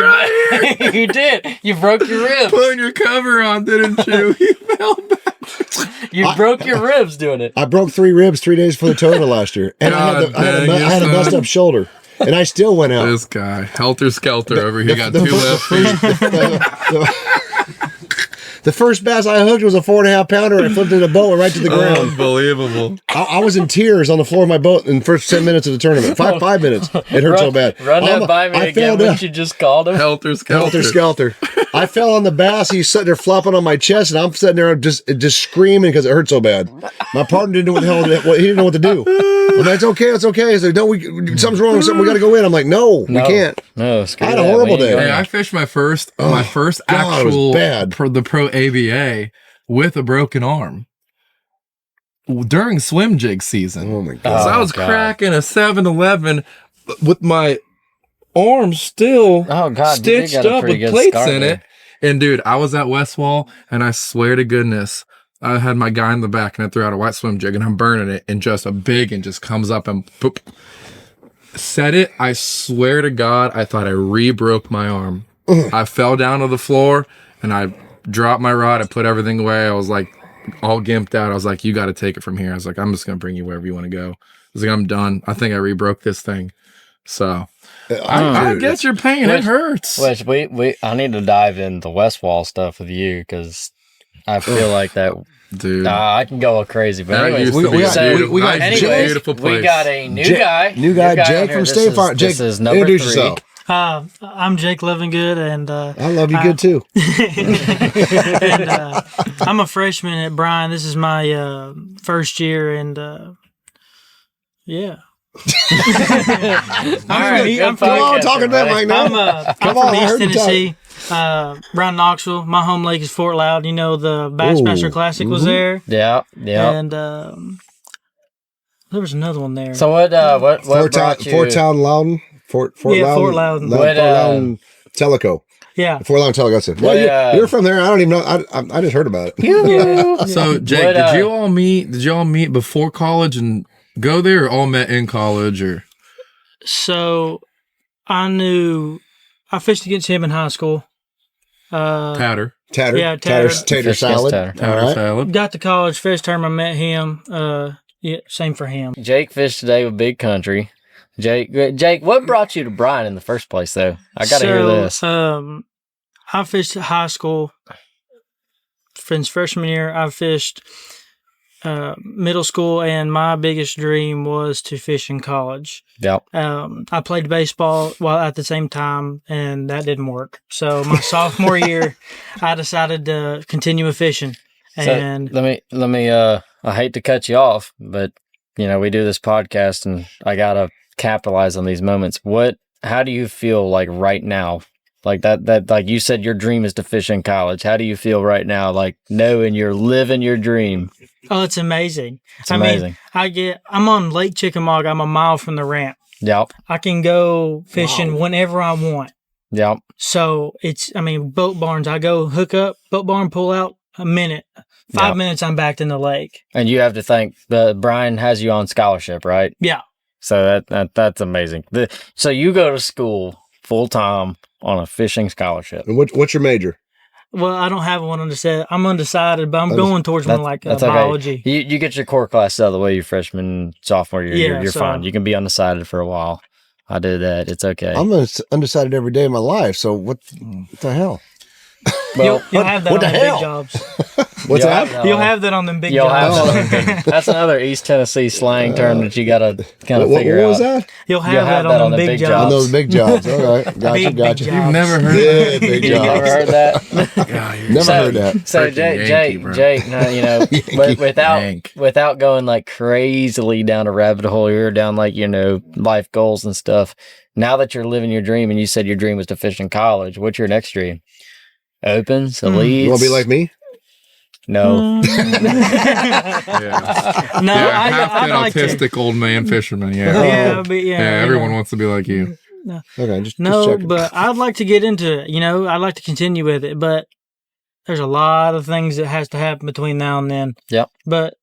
You did. You broke your ribs. Putting your cover on, didn't you? You fell back. You broke your ribs doing it. I broke 3 ribs 3 days before the tournament last year. And I had a messed up shoulder. And I still went out. This guy, helter-skelter over here, got 2 left feet. The first bass I hooked was a 4.5 pounder. I flipped in the boat and right to the ground. Unbelievable. I was in tears on the floor of my boat in the first 10 minutes of the tournament. 5 minutes. It hurt so bad. Run that by me again, what you just called him. Helter-skelter. I fell on the bass. He's sitting there flopping on my chest, and I'm sitting there just screaming because it hurt so bad. My partner didn't know he didn't know what to do. I'm like, it's okay. He's like, no, something's wrong with something. We got to go in. I'm like, no, we can't. No, I had a horrible day. Hey, I fished my first actual the pro ABA with a broken arm during swim jig season. Oh my god! So I was cracking a 7-Eleven with my arm still stitched up with plates in it. And dude, I was at Westwall, and I swear to goodness, I had my guy in the back, and I threw out a white swim jig, and I'm burning it, and just a big and just comes up and poop. Set it. I swear to God, I thought I re-broke my arm. I fell down to the floor, and I dropped my rod. I put everything away. I was like all gimped out. I was like, you got to take it from here. I was like, I'm just going to bring you wherever you want to go. I was like, I'm done. I think I re-broke this thing. So I get your pain. It hurts. Which I need to dive in the Westwall stuff with you because I feel like that. Dude, I can go crazy. But anyways, we got a new guy. New guy, Jake from State Farm. Jake, introduce yourself. I'm Jake Lovingood, and I love you good too. And I'm a freshman at Bryan. This is my first year, and yeah. I'm talking to them right now. I'm from East Tennessee, around Knoxville. My home lake is Fort Loud. You know, the Bassmaster Classic was there. Yeah. And there was another one there. So what brought you? Fort Loudon. Fort Loudon. Fort Loudon Tellico. Yeah. Fort Loudon Tellico. Well, you're from there. I don't even know. I just heard about it. Yeah. So Jake, did you all meet before college and go there, or all met in college, or? So I fished against him in high school. Tatter. Yeah, Tatter salad. Tatter salad. Got to college, first time I met him. Yeah, same for him. Jake fished today with Big Country. Jake, what brought you to Bryan in the first place, though? I got to hear this. I fished at high school. Since freshman year, I fished middle school, and my biggest dream was to fish in college. Yep. I played baseball while at the same time, and that didn't work. So my sophomore year, I decided to continue with fishing. And so let me I hate to cut you off, but we do this podcast and I gotta capitalize on these moments. How do you feel like right now? Like that like you said your dream is to fish in college. How do you feel right now, like knowing you're living your dream? Oh, it's amazing. It's amazing. I'm on Lake Chickamauga. I'm a mile from the ramp. Yep. I can go fishing whenever I want. Yep. So boat barns, I go hook up, boat barn, pull out, a minute. 5 minutes, I'm back in the lake. And you have to think Bryan has you on scholarship, right? Yeah. So that's amazing. So you go to school full time on a fishing scholarship. And what's your major? Well, I don't have one undecided. I'm undecided, but I'm going towards one like biology. Okay. You get your core class out of the way your freshman, sophomore year. You're fine. You can be undecided for a while. I did that. It's okay. I'm undecided every day of my life. So what the hell? Well, you'll have that on the big jobs. What's that? You'll have that on them big jobs. That's another East Tennessee slang term that you got to kind of figure out. What was that? You'll have that on them big jobs. On those big jobs. All right. Gotcha. You've never heard that? Big You jobs. never heard that? Never heard that. So Jake, without going like crazily down a rabbit hole here, down like, life goals and stuff. Now that you're living your dream and you said your dream was to fish in college, what's your next dream? Opens, elites. You want to be like me? No. No, half like autistic old man fisherman. Everyone wants to be like you. No. Okay, just checking. But I'd like to get into it. I'd like to continue with it, but there's a lot of things that has to happen between now and then. Yep. But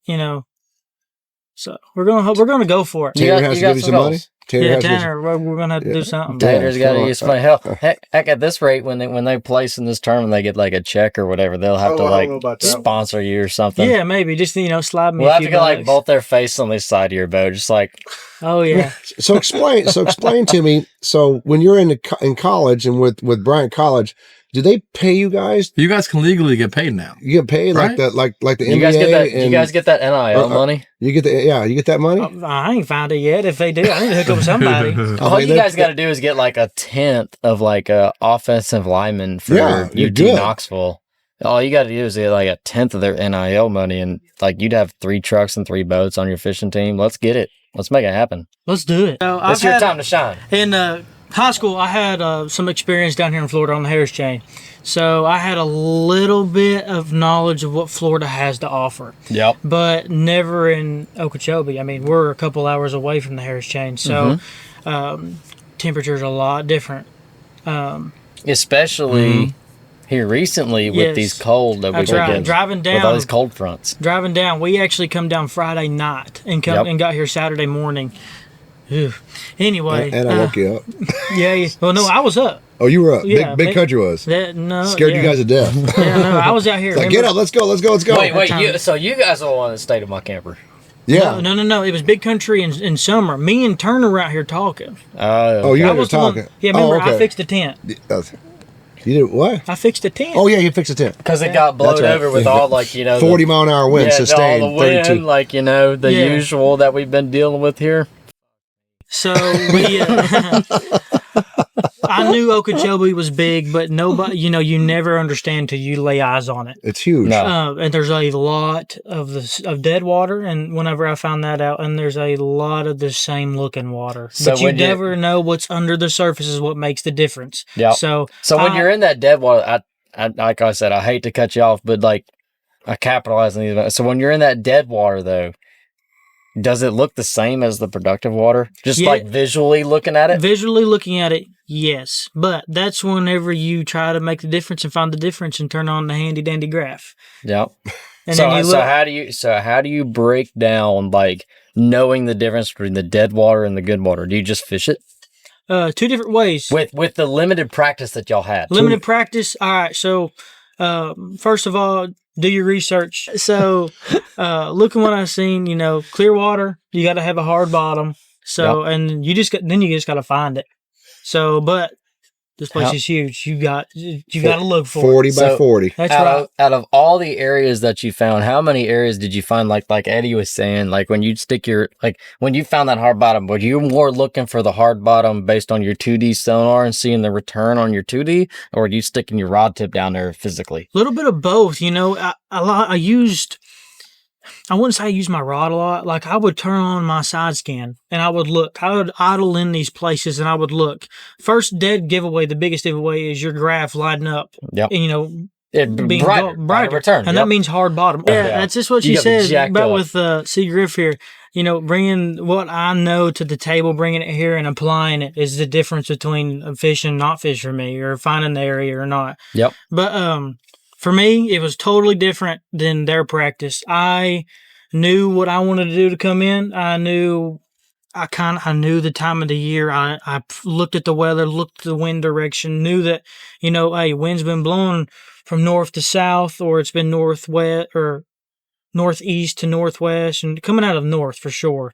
so we're gonna go for it. Tanner has to give you some money. Tanner, we're gonna have to do something. Tanner's got to use money. Heck, at this rate, when they place in this tournament, they get like a check or whatever. They'll have to sponsor you or something. Yeah, maybe just slide me. We'll have to get like both their face on this side of your boat, just like. Oh yeah. So explain to me. So when you're in college and with Bryan College, do they pay you guys? You guys can legally get paid now. You get paid like the NBA. You guys get that NIL money? You get you get that money? I ain't found it yet. If they do, I need to hook up with somebody. All you guys got to do is get like a 10th of like a offensive lineman for UT Knoxville. All you got to do is get like a 10th of their NIL money, and like you'd have 3 trucks and 3 boats on your fishing team. Let's get it. Let's make it happen. Let's do it. It's your time to shine. In high school, I had some experience down here in Florida on the Harris chain. So I had a little bit of knowledge of what Florida has to offer. Yep. But never in Okeechobee. I mean, we're a couple hours away from the Harris chain. So temperature's a lot different. Especially here recently with these cold that we've been getting. Driving down. With all these cold fronts. Driving down. We actually come down Friday night and got here Saturday morning. Ew. Anyway. And I woke you up. Yeah. Well, no, I was up. Oh, you were up. Yeah, big country was. Scared you guys to death. No, I was out here. Like, get up, let's go. Wait, so you guys are the one that stayed in my camper? Yeah. No. It was big country in summer. Me and Turner were out here talking. Oh, you were talking. Remember, I fixed a tent. You did what? I fixed a tent. Oh, yeah, you fixed a tent. Because it got blown over with all, 40-mile-an-hour winds sustained. All the wind, 32. The usual that we've been dealing with here. So we, I knew Okeechobee was big, but nobody, you never understand till you lay eyes on it. It's huge. No. And there's a lot of dead water, and whenever I found that out, and there's a lot of the same looking water. So but you never know what's under the surface is what makes the difference. Yeah. So when you're in that dead water, I like I said, I hate to cut you off, but I capitalize on these. So when you're in that dead water, though, does it look the same as the productive water? Just visually looking at it? Visually looking at it, yes. But that's whenever you try to make the difference and find the difference and turn on the handy dandy graph. Yep. And so how do you break down knowing the difference between the dead water and the good water? Do you just fish it? 2 different ways. With the limited practice that y'all had. Limited practice. All right. So first of all, do your research. So, look at what I've seen. Clear water. You got to have a hard bottom. So, and you just got to find it. So, but This place is huge. You got to look for 40 by 40. That's right. Out of all the areas that you found, how many areas did you find? Like Eddie was saying, like when you when you found that hard bottom, were you more looking for the hard bottom based on your 2D sonar and seeing the return on your 2D, or are you sticking your rod tip down there physically? A little bit of both. I wouldn't say I used my rod a lot. Like I would turn on my side scan and I would look. I would idle in these places and I would look. First dead giveaway, the biggest giveaway is your graph lighting up. Yep. And, being brighter return. And that means hard bottom. Yeah, that's just what she said about with C. Griff here. Bringing what I know to the table, bringing it here and applying it is the difference between fish and not fish for me, or finding the area or not. Yep. But for me, it was totally different than their practice. I knew what I wanted to do to come in. I knew the time of the year. I looked at the weather, looked at the wind direction, knew that, hey, wind's been blowing from north to south, or it's been northwest or northeast to northwest, and coming out of north for sure.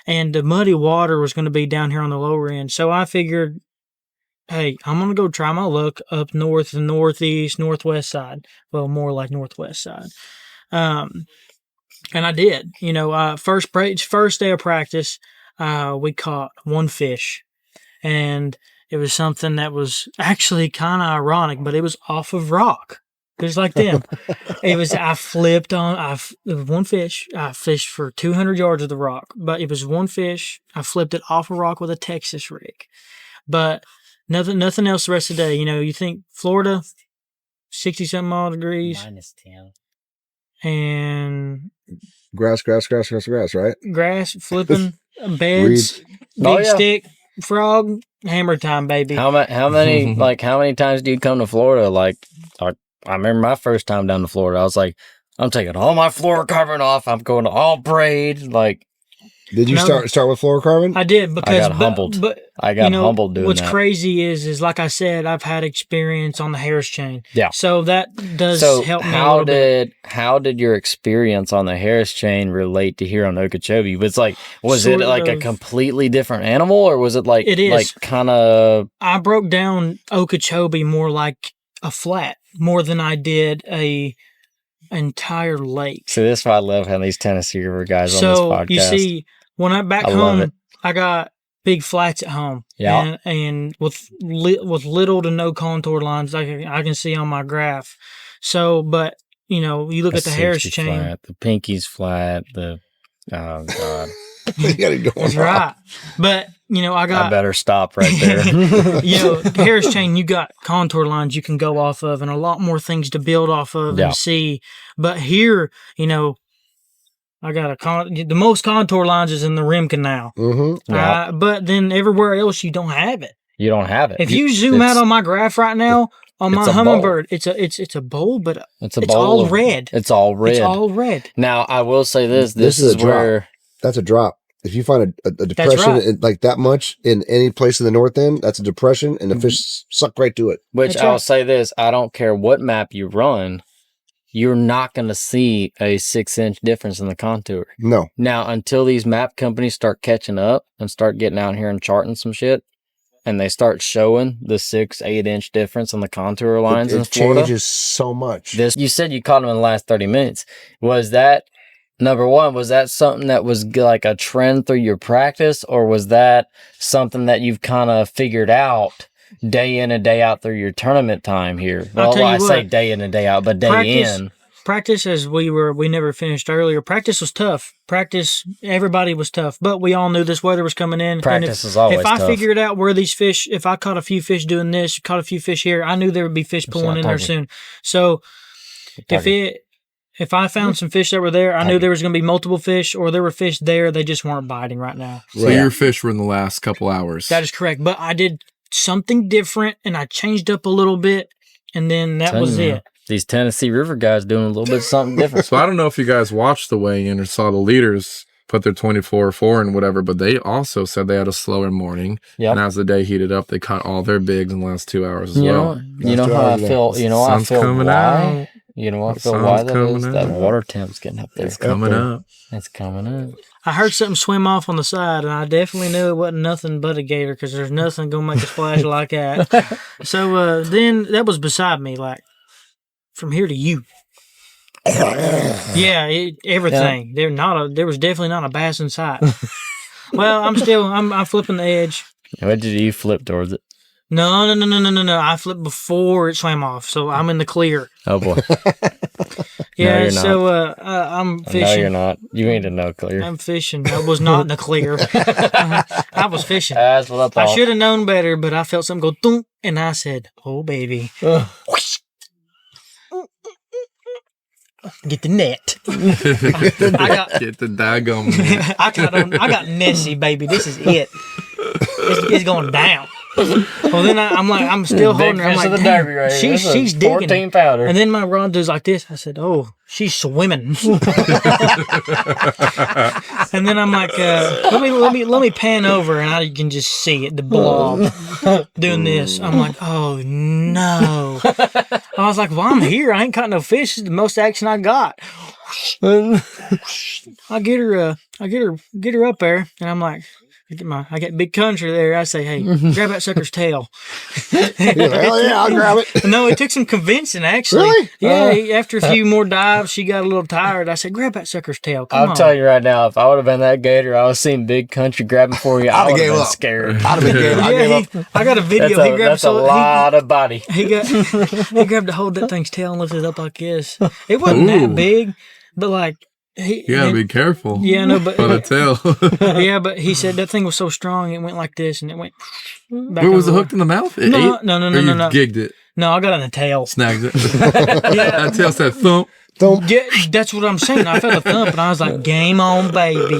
And the muddy water was going to be down here on the lower end. So I figured, hey, I'm going to go try my luck up north, the northeast, northwest side. Well, more like northwest side. And I did. First day of practice, we caught one fish. And it was something that was actually kind of ironic, but it was off of rock. Just like them. It was one fish. I fished for 200 yards of the rock. But it was one fish. I flipped it off a rock with a Texas rig. But nothing else the rest of the day. You think Florida, 60-something all degrees. -10. And Grass, right? Grass, flipping, beds, big stick, frog, hammer time, baby. How many how many times do you come to Florida? I remember my first time down to Florida. I was like, I'm taking all my fluorocarbon off. I'm going to all braid. Did you start with fluorocarbon? I did, because I got humbled. I got humbled doing what's that. What's crazy is like I said, I've had experience on the Harris chain. Yeah. So that does help me a little bit. How did your experience on the Harris chain relate to here on Okeechobee? Was it a completely different animal, or was it kind of? I broke down Okeechobee more like a flat, more than I did a entire lake. So this is why I love having these Tennessee River guys on this podcast. You see, when I'm back home, I got big flats at home. Yeah. And with little to no contour lines I can see on my graph. So, but you look at the Harris chain. Flat, the Pinky's flat, oh God. That's right. But I better stop right there. Harris chain, you got contour lines you can go off of and a lot more things to build off of and see. But here, I got the most contour lines is in the rim canal. Mm-hmm. Yeah. But then everywhere else you don't have it. You don't have it. If you zoom out on my graph right now, on my hummingbird, it's a bowl, but it's all red. It's all red. It's all red. Now I will say this is where. That's a drop. If you find a depression like that much in any place in the north end, that's a depression, and the fish suck right to it. Which I'll say this: I don't care what map you run, you're not going to see a 6-inch difference in the contour. No. Now, until these map companies start catching up and start getting out here and charting some shit, and they start showing the 6-8 inch difference in the contour lines in Florida, changes so much. You said you caught them in the last 30 minutes. Was that? Number one, was that something that was like a trend through your practice, or was that something that you've kind of figured out day in and day out through your tournament time here? Well, I say day in and day out, but day in. Practice, as we never finished earlier, practice was tough. Everybody was tough, but we all knew this weather was coming in. Practice is always tough. If I figured out where these fish, if I caught a few fish doing this, caught a few fish here, I knew there would be fish pulling in there soon. So if I found some fish that were there, I knew there was going to be multiple fish, or there were fish there. They just weren't biting right now. So your fish were in the last couple hours. That is correct. But I did something different, and I changed up a little bit, and then that was it. These Tennessee River guys doing a little bit something different. So I don't know if you guys watched the weigh-in or saw the leaders put their 24-4 and whatever, but they also said they had a slower morning. Yep. And as the day heated up, they caught all their bigs in the last 2 hours as well. You know how I feel. You know, I feel coming why. Out. You know what? That Phil, why sun's that is? coming That up. water temp's getting up there. It's coming up. It's coming up. I heard something swim off on the side, and I definitely knew it wasn't nothing but a gator because there's nothing gonna make a splash like that. So then that was beside me, like from here to you. Yeah, everything. There was definitely not a bass in sight. Well, I'm flipping the edge. What did you flip towards it? No. I flipped before it swam off, so I'm in the clear. Oh boy. Yeah, you're so I'm fishing. No, you're not. You ain't in no clear. I'm fishing. I was not in the clear. I was fishing. That's what I thought. I should have known better, but I felt something go thunk, and I said, "Oh, baby." Get the net. Get the daggum net. I got Nessie, baby. This is it. It's going down. Well, then I'm still holding her. I'm like, damn, she's digging. 14 pounder. And then my rod does like this. I said, oh, she's swimming. And then I'm like, let me pan over, and I can just see it, the blob doing this. I'm like, oh no. I was like, well, I'm here. I ain't caught no fish. This is the most action I got. I get her up there, and I'm like, I get big country there. I say, hey, grab that sucker's tail. Hell yeah, I'll grab it. No, it took some convincing, actually. Really? Yeah, after a few more dives, she got a little tired. I said, grab that sucker's tail. Come on. I'm telling you right now, if I would have been that gator, I was seeing big country grabbing for you, I would have been scared. I'd have been game. I got a video. That's a lot of body. He grabbed a hold of that thing's tail and lifted it up like this. It wasn't that big, but like, You gotta be careful. Yeah, no, but for the tail. Yeah, but he said that thing was so strong it went like this and it went. Where was it hooked in the mouth? It No, ate? no. Or you gigged it. No, I got it in the tail. Snagged it. That tail said thump. Yeah, that's what I'm saying. I felt a thump and I was like, "Game on, baby!"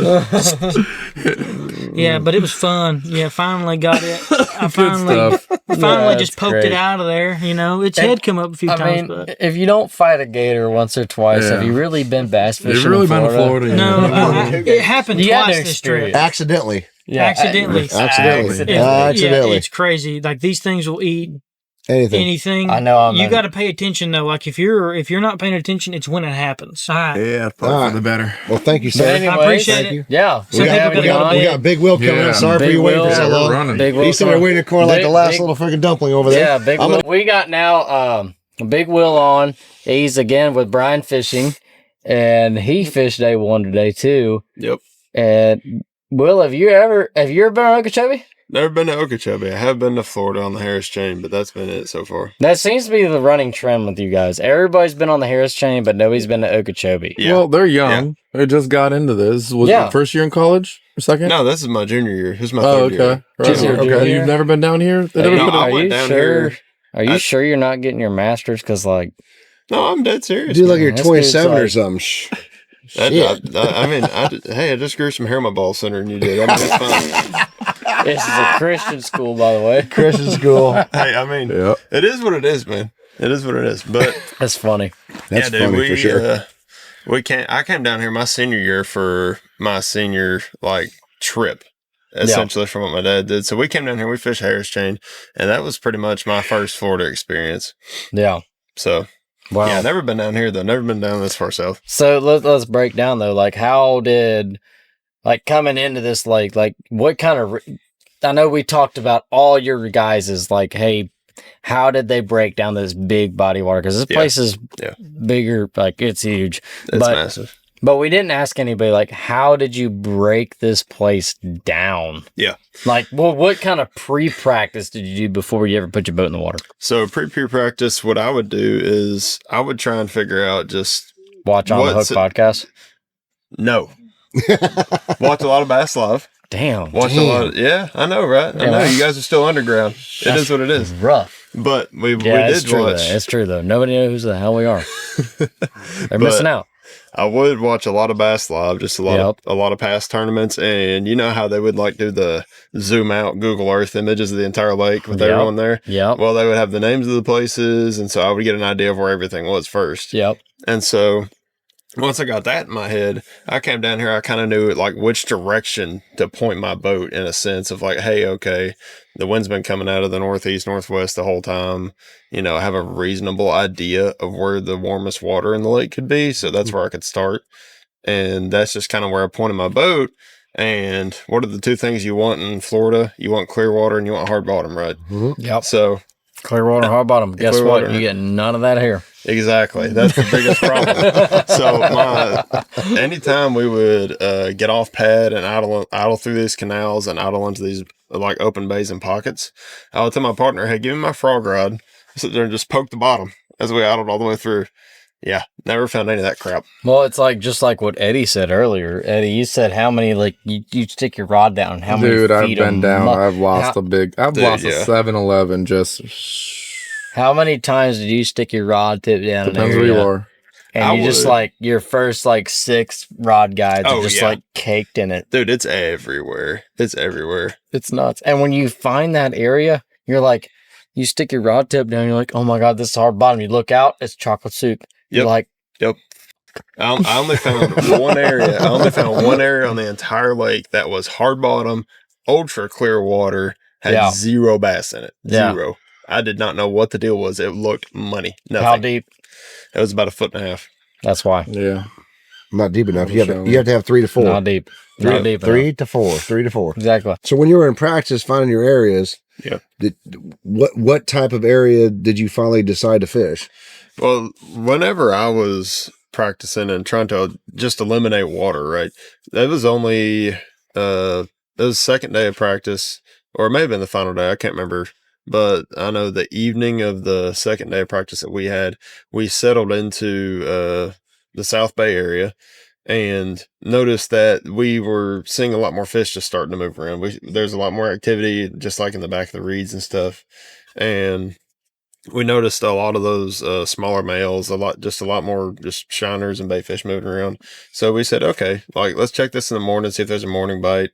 Yeah, but it was fun. Yeah, finally got it. I finally just poked it out of there. You know, its head come up a few times. But if you don't fight a gator once or twice, have you really been bass fishing? You've really been to Florida. No, it happened twice this trip. Accidentally. Yeah, accidentally. Accidentally. It's crazy. Like these things will eat anything. I know. You got to pay attention though. Like if you're not paying attention, it's when it happens. All right. Yeah, probably for the better. Well, thank you, sir. Anyways, I appreciate it. Yeah. We got Big Will coming in. Sorry for you waiting for so long. He's sitting there waiting in the corner like the last little freaking dumpling over there. Yeah, Big Will. We got now Big Will on. He's again with Bryan Fishing, and he fished day one today too. Yep. And Will, have you ever been on Okeechobee? Never been to Okeechobee. I have been to Florida on the Harris Chain, but that's been it so far. That seems to be the running trend with you guys. Everybody's been on the Harris Chain, but nobody's been to Okeechobee. Yeah. Well, they're young. Yeah. They just got into this. Was it first year in college or second? No, this is my junior year. This is my third year. Right. Okay. You've never been down here? Are you sure you're not getting your master's? Because like, no, I'm dead serious. Dude, like you're 27 or something. I just grew some hair on my ball center and you did. I mean, it's fun. This is a Christian school, by the way. Christian school. Hey, I mean, It is what it is, man. It is what it is. But that's funny. That's funny for sure. I came down here my senior year for my senior trip, essentially from what my dad did. So we came down here, we fished Harris Chain, and that was pretty much my first Florida experience. Yeah. So. Wow. Yeah, never been down here though. Never been down this far south. So let's break down though. Like, how did coming into this lake? Like, what kind of? I know we talked about all your guys' like, hey, how did they break down this big body of water? Because this place is bigger. Like, it's huge. It's massive. But we didn't ask anybody, like, how did you break this place down? Yeah. Like, well, what kind of pre-practice did you do before you ever put your boat in the water? So pre-practice, what I would do is I would try and figure out just... Watch On the Hook podcast? No. Watch a lot of Bass Live. Damn. Watch a lot of... Yeah, I know, right? I know. You guys are still underground. It is what it is. Rough. But we did watch... It's true, though. Nobody knows who the hell we are. They're missing out. I would watch a lot of Bass Live, just a lot of past tournaments, and you know how they would do the zoom out Google Earth images of the entire lake with everyone there. Yeah. Well, they would have the names of the places, and so I would get an idea of where everything was first. Yep. And so once I got that in my head, I came down here. I kind of knew like which direction to point my boat in a sense of like, hey, okay, the wind's been coming out of the northeast, northwest the whole time. You know, I have a reasonable idea of where the warmest water in the lake could be. So that's where I could start. And that's just kind of where I pointed my boat. And what are the two things you want in Florida? You want clear water and you want hard bottom, right? Mm-hmm. Yep. So clear water, hard bottom. Guess what? water. You get none of that here. Exactly. That's the biggest problem. So anytime we would get off pad and idle through these canals and idle into these like open bays and pockets, I would tell my partner, hey, give me my frog rod. Sit there and just poke the bottom as we idled all the way through. Yeah, never found any of that crap. Well, it's like just like what Eddie said earlier. Eddie, you said how many like you stick your rod down? How many? Dude, I've feet been down. I've lost Dude, lost a yeah. 7-Eleven just. How many times did you stick your rod tip down? Depends in where an you area? are. And I you just would. like your first like 6 rod guides Oh, are just yeah. like caked in it. Dude, it's everywhere. It's everywhere. It's nuts. And when you find that area, you're like, you stick your rod tip down. You're like, oh my god, this is hard bottom. You look out, it's chocolate soup. You're Yep. like, Yep. I only found one area. I only found one area on the entire lake that was hard bottom, ultra clear water, had Yeah. zero bass in it. Yeah. Zero. I did not know what the deal was. It looked money. Nothing. how deep? It was about 1.5 feet. That's why. Yeah. Not deep enough. You Shallow. have to have 3 to 4. Not deep. Not deep. enough. 3 to 4. 3 to 4. Exactly. So when you were in practice finding your areas, Yeah. what type of area did you finally decide to fish? Well, whenever I was practicing and trying to just eliminate water, right? That was only it was the second day of practice, or it may have been the final day. I can't remember. But I know the evening of the second day of practice that we settled into the South Bay area and noticed that we were seeing a lot more fish just starting to move around. There's a lot more activity, just like in the back of the reeds and stuff. And we noticed a lot of those smaller males, a lot more just shiners and baitfish moving around. So we said, okay, like let's check this in the morning, see if there's a morning bite.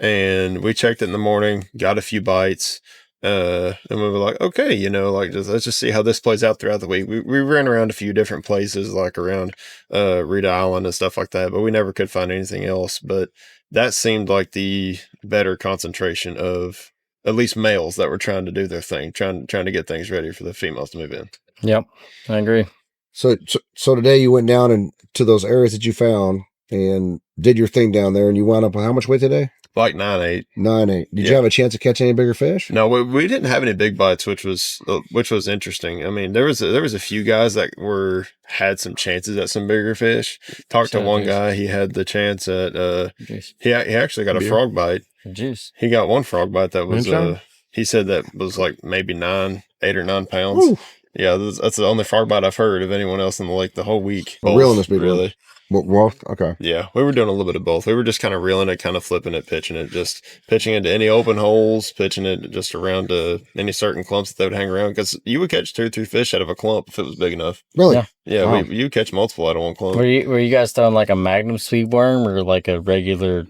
And we checked it in the morning, got a few bites. And we were like, okay, let's just see how this plays out throughout the week. We ran around a few different places, like around Rita Island and stuff like that, but we never could find anything else. But that seemed like the better concentration of at least males that were trying to do their thing, trying to get things ready for the females to move in. Yep. I agree. So today you went down and to those areas that you found and did your thing down there, and you wound up with how much weight today? Like 9-8. 9-8. Did Yeah. you have a chance to catch any bigger fish? No, we didn't have any big bites, which was interesting. I mean, there was a few guys that had some chances at some bigger fish. Talked to one guy, he had the chance at Juice. he actually got a frog bite. Juice. He got one frog bite that was Moonshine? he said that was like maybe 8 or 9 pounds. Woo. Yeah, that's the only frog bite I've heard of anyone else in the lake the whole week. Oh, reeling this big one. really. Well, okay. Yeah, we were doing a little bit of both. We were just kind of reeling it, kind of flipping it, pitching it, just pitching into any open holes, pitching it just around any certain clumps that they would hang around. Because you would catch 2 or 3 fish out of a clump if it was big enough. Really? Yeah. Yeah, Wow. you catch multiple out of one clump. Were you guys throwing like a Magnum speed worm or like a regular?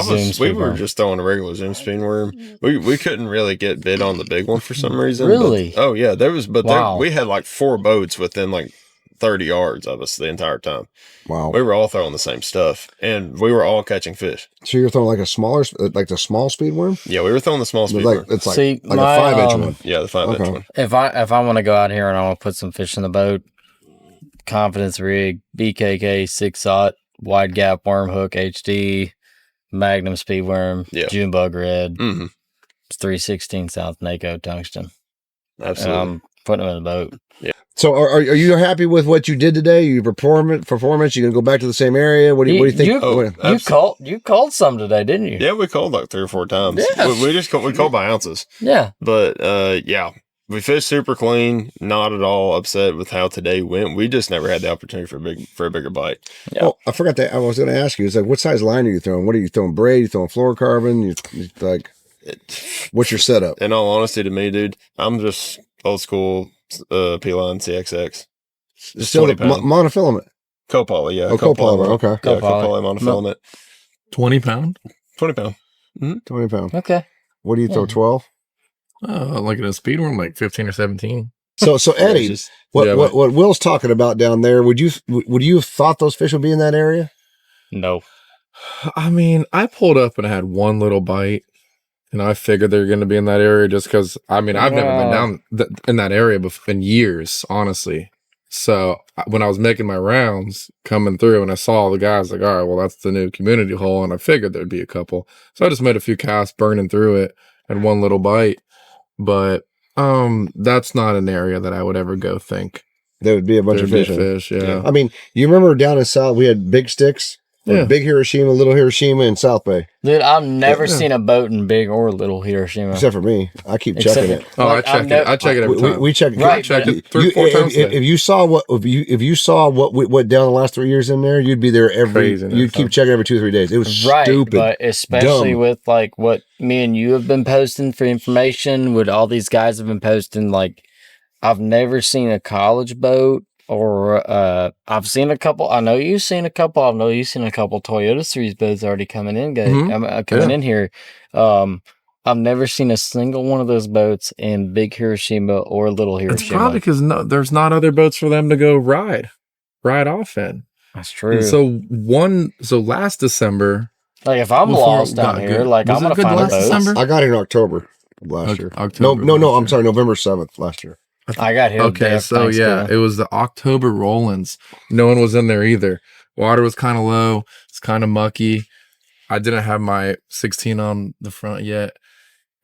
Zoom We speed were worm? just throwing a regular Zoom speed worm. We couldn't really get bid on the big one for some reason. Really? But, oh yeah, Wow. we had like 4 boats within like 30 yards of us the entire time. Wow. We were all throwing the same stuff, and we were all catching fish. So you're throwing like the small speed worm? Yeah, we were throwing the small speed worm. It's like See, a my, 5-inch one. Yeah, the 5-inch Okay. one. If I want to go out here and I want to put some fish in the boat, confidence rig, BKK 6/0, wide gap worm hook HD, Magnum speed worm, Yeah. June bug red, Mm-hmm. 316 South NACO tungsten. And Absolutely. I'm putting them in the boat. So are you happy with what you did today? You performance? You gonna go back to the same area? What do you think? You called some today, didn't you? Yeah, we called like 3 or 4 times. Yeah. We called by ounces. Yeah. But yeah, we fished super clean. Not at all upset with how today went. We just never had the opportunity for a bigger bite. Yeah. Oh, I forgot that. I was going to ask you. It's like, what size line are you throwing? What are you throwing? Braid? You throwing fluorocarbon? You like, what's your setup? In all honesty, to me, dude, I'm just old school P-line CXX. Just Still 20 the pound. monofilament. Copoly, yeah. Oh, copolymer. Okay. Yeah, Copoly. copoly monofilament. 20 pound? 20 pound. 20 pounds. Okay. What do you throw? 12? Like in a speed worm, like 15 or 17. So Eddie, what Will's talking about down there? Would you have thought those fish would be in that area? No. I mean, I pulled up and I had one little bite, and I figured they're going to be in that area just because. I mean, I've never been down in that area in years, honestly. So when I was making my rounds coming through, and I saw all the guys, like, all right, well, that's the new community hole, and I figured there'd be a couple. So I just made a few casts, burning through it, and one little bite. But that's not an area that I would ever go think There would be a bunch of fish. Yeah. I mean, you remember down in South, we had big sticks. Yeah. Big Hiroshima, Little Hiroshima, and South Bay. Dude, I've never seen a boat in Big or Little Hiroshima. Except for me. I keep checking it. Oh, I check it. I check it every time. We check it. Right, I check it 3-4 times. If you saw what went down the last 3 years in there, you'd be there you'd keep checking every 2 or 3 days. It was stupid. But especially with like what me and you have been posting for information, what all these guys have been posting, like I've never seen a college boat. Or I've seen a couple. I know you've seen a couple. I know you've seen a couple Toyota Series boats already coming in. In here. I've never seen a single one of those boats in Big Hiroshima or Little Hiroshima. It's probably because there's not other boats for them to go ride off in. That's true. And so last December, like if I'm lost down here, like I'm gonna find a boat. December? I got here in October last year. No, I'm sorry, November 7th last year. I got here. Okay, so yeah, it was the October roll-ins. No one was in there either. Water was kind of low. It's kind of mucky. I didn't have my 16 on the front yet.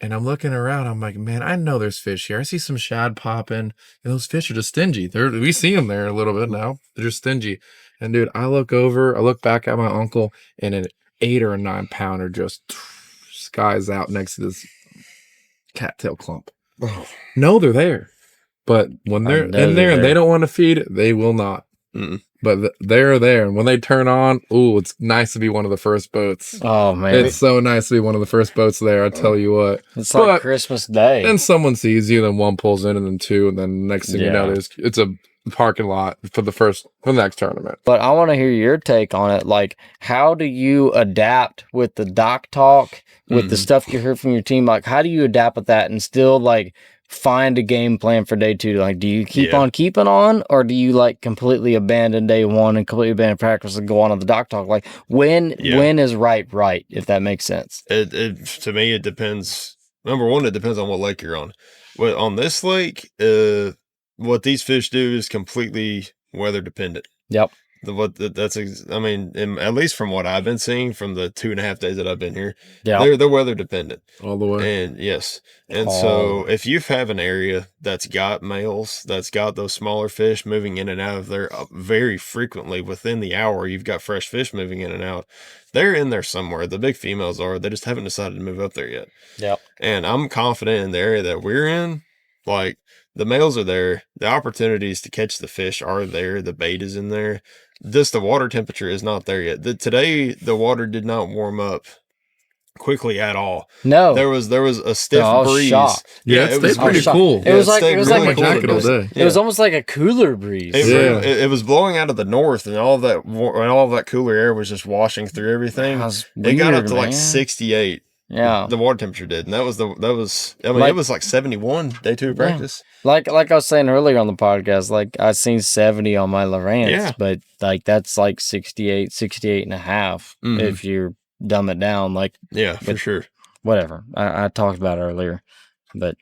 And I'm looking around. I'm like, man, I know there's fish here. I see some shad popping. And those fish are just stingy. We see them there a little bit now. They're just stingy. And dude, I look back at my uncle, and an 8 or a 9 pounder just skies out next to this cattail clump. Oh. No, they're there. But when they're in there and they don't want to feed, they will not. Mm-mm. But they're there. And when they turn on, it's nice to be one of the first boats. Oh, man. It's so nice to be one of the first boats there, I tell you what. It's like Christmas Day. Then someone sees you, then one pulls in, and then two, and then next thing you know, it's a parking lot for the next tournament. But I want to hear your take on it. Like, how do you adapt with the dock talk, with the stuff you heard from your team? Like, how do you adapt with that and still, like, find a game plan for day 2? Like, do you keep on keeping on, or do you like completely abandon day 1 and completely abandon practice and go on the dock talk? Like, when is right, if that makes sense? To me, it depends. Number one, it depends on what lake you're on. On this lake, what these fish do is completely weather dependent. Yep. I mean, at least from what I've been seeing from the 2.5 days that I've been here, they're weather dependent all the way. And yes, and so if you have an area that's got males, that's got those smaller fish moving in and out of there very frequently within the hour, you've got fresh fish moving in and out. They're in there somewhere. The big females are. They just haven't decided to move up there yet. Yep. And I'm confident in the area that we're in, like the males are there, the opportunities to catch the fish are there, the bait is in there. Just the water temperature is not there yet. Today, the water did not warm up quickly at all. No, there was a stiff breeze. Shocked. Yeah, it was pretty cool. It was like a jacket all day. It was almost like a cooler breeze. It was blowing out of the north, and all of that cooler air was just washing through everything. It got up to like 68. Yeah, the water temperature did, and it was it was like 71 day 2 of practice. Like I was saying earlier on the podcast, like I seen 70 on my Lowrance, but like that's like 68 and a half if you dumb it down. Like for sure. Whatever I talked about earlier, but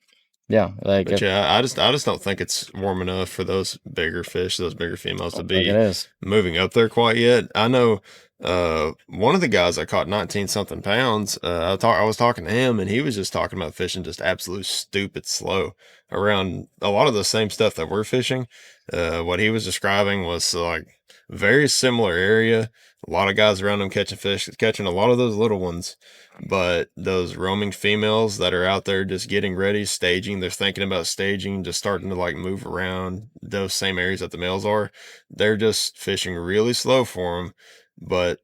yeah, like I just don't think it's warm enough for those bigger fish, those bigger females to be moving up there quite yet. I know. One of the guys I caught 19 something pounds, I was talking to him, and he was just talking about fishing just absolute stupid slow around a lot of the same stuff that we're fishing. What he was describing was like very similar area. A lot of guys around him catching fish, catching a lot of those little ones, but those roaming females that are out there just getting ready, staging, they're thinking about staging, just starting to like move around those same areas that the males are. They're just fishing really slow for them.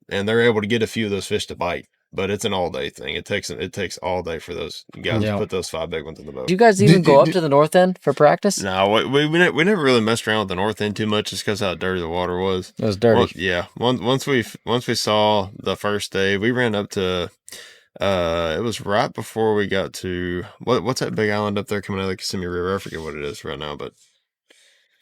And they're able to get a few of those fish to bite, but it's an all day thing. It takes all day for those guys to put those 5 big ones in the boat. Do you guys even go up to the north end for practice? No, we never really messed around with the north end too much, just because how dirty the water was. It was dirty. Once we saw the first day, we ran up to. It was right before we got to what's that big island up there coming out of the Kissimmee River? I forget what it is right now, but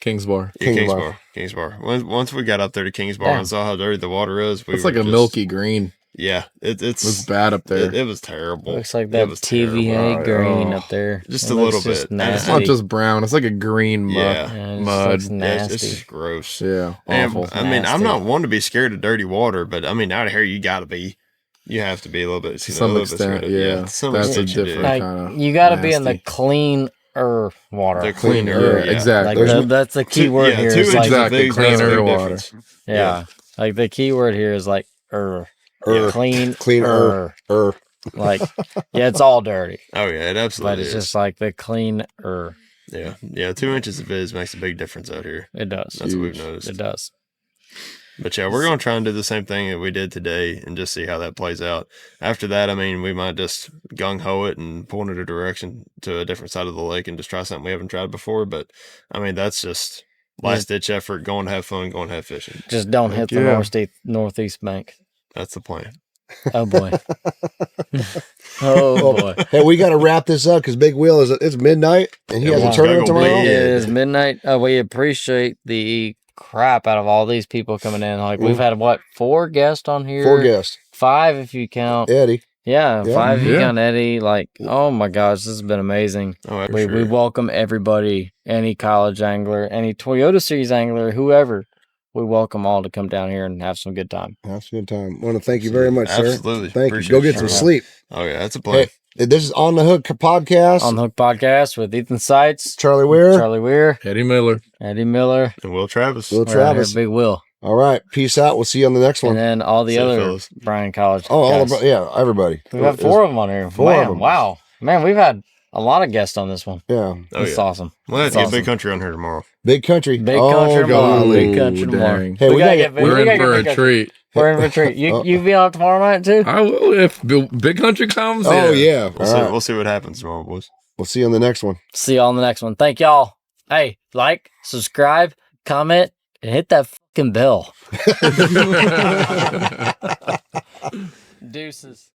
Kings Bar. Yeah, Kings Bar. Once we got up there to Kings Bar and saw how dirty the water is, it's like a milky green. Yeah, it was bad up there. It was terrible. Looks like that TVA green up there. Just a little bit. It's not just brown. It's like a green mud. Yeah, mud. Nasty. It's just gross. Yeah, awful. I mean, I'm not one to be scared of dirty water, but I mean, out here you got to be. You have to be a little bit. To some extent, yeah. That's a different kind of. You got to be in the clean water. The cleaner, exactly. Like that's the key word here. Exactly, cleaner water. Yeah, like the key word here is like clean, cleaner. Like, yeah, it's all dirty. Oh yeah, it absolutely. But it's just like the clean. Yeah. 2 inches of fizz makes a big difference out here. It does. That's what we've noticed. It does. But yeah, we're gonna try and do the same thing that we did today, and just see how that plays out. After that, I mean, we might just gung ho it and point it a direction to a different side of the lake and just try something we haven't tried before. But I mean, that's just last ditch effort. Going to have fun. Going to have fishing. Just don't hit the northeast bank. That's the plan. Oh boy. Oh boy. Hey, we got to wrap this up because Big Wheel it's midnight and he has a tournament tomorrow. It is midnight. We appreciate the crap out of all these people coming in. Like we've had 4 guests on here? 4 guests. 5 if you count Eddie. Yeah, 5 if you count Eddie. Like, oh my gosh, this has been amazing. Oh, we welcome everybody, any college angler, any Toyota Series angler, whoever. We welcome all to come down here and have some good time. Have some good time. I want to thank you very much, sir. Absolutely. Thank you. Go get some sleep. Oh yeah, that's a plan. Hey, this is On the Hook podcast. On the Hook podcast with Ethan Seitz, Charlie Weir, Eddie Miller, and Will Travis. Big Will. All right, peace out. We'll see you on the next one. And then all the other Bryan College. Everybody. We've had 4 of them on here. 4 of them. Wow, man, we've had a lot of guests on this one. Yeah, that's awesome. We'll have to get Big Country on here tomorrow. Big Country. Big Country tomorrow. Hey, we're in for a treat. We're in for a treat. You be on tomorrow night too? I will if Big Country comes. Oh yeah. We'll see what happens tomorrow, boys. We'll see you on the next one. See you on the next one. Thank y'all. Hey, like, subscribe, comment, and hit that fucking bell. Deuces.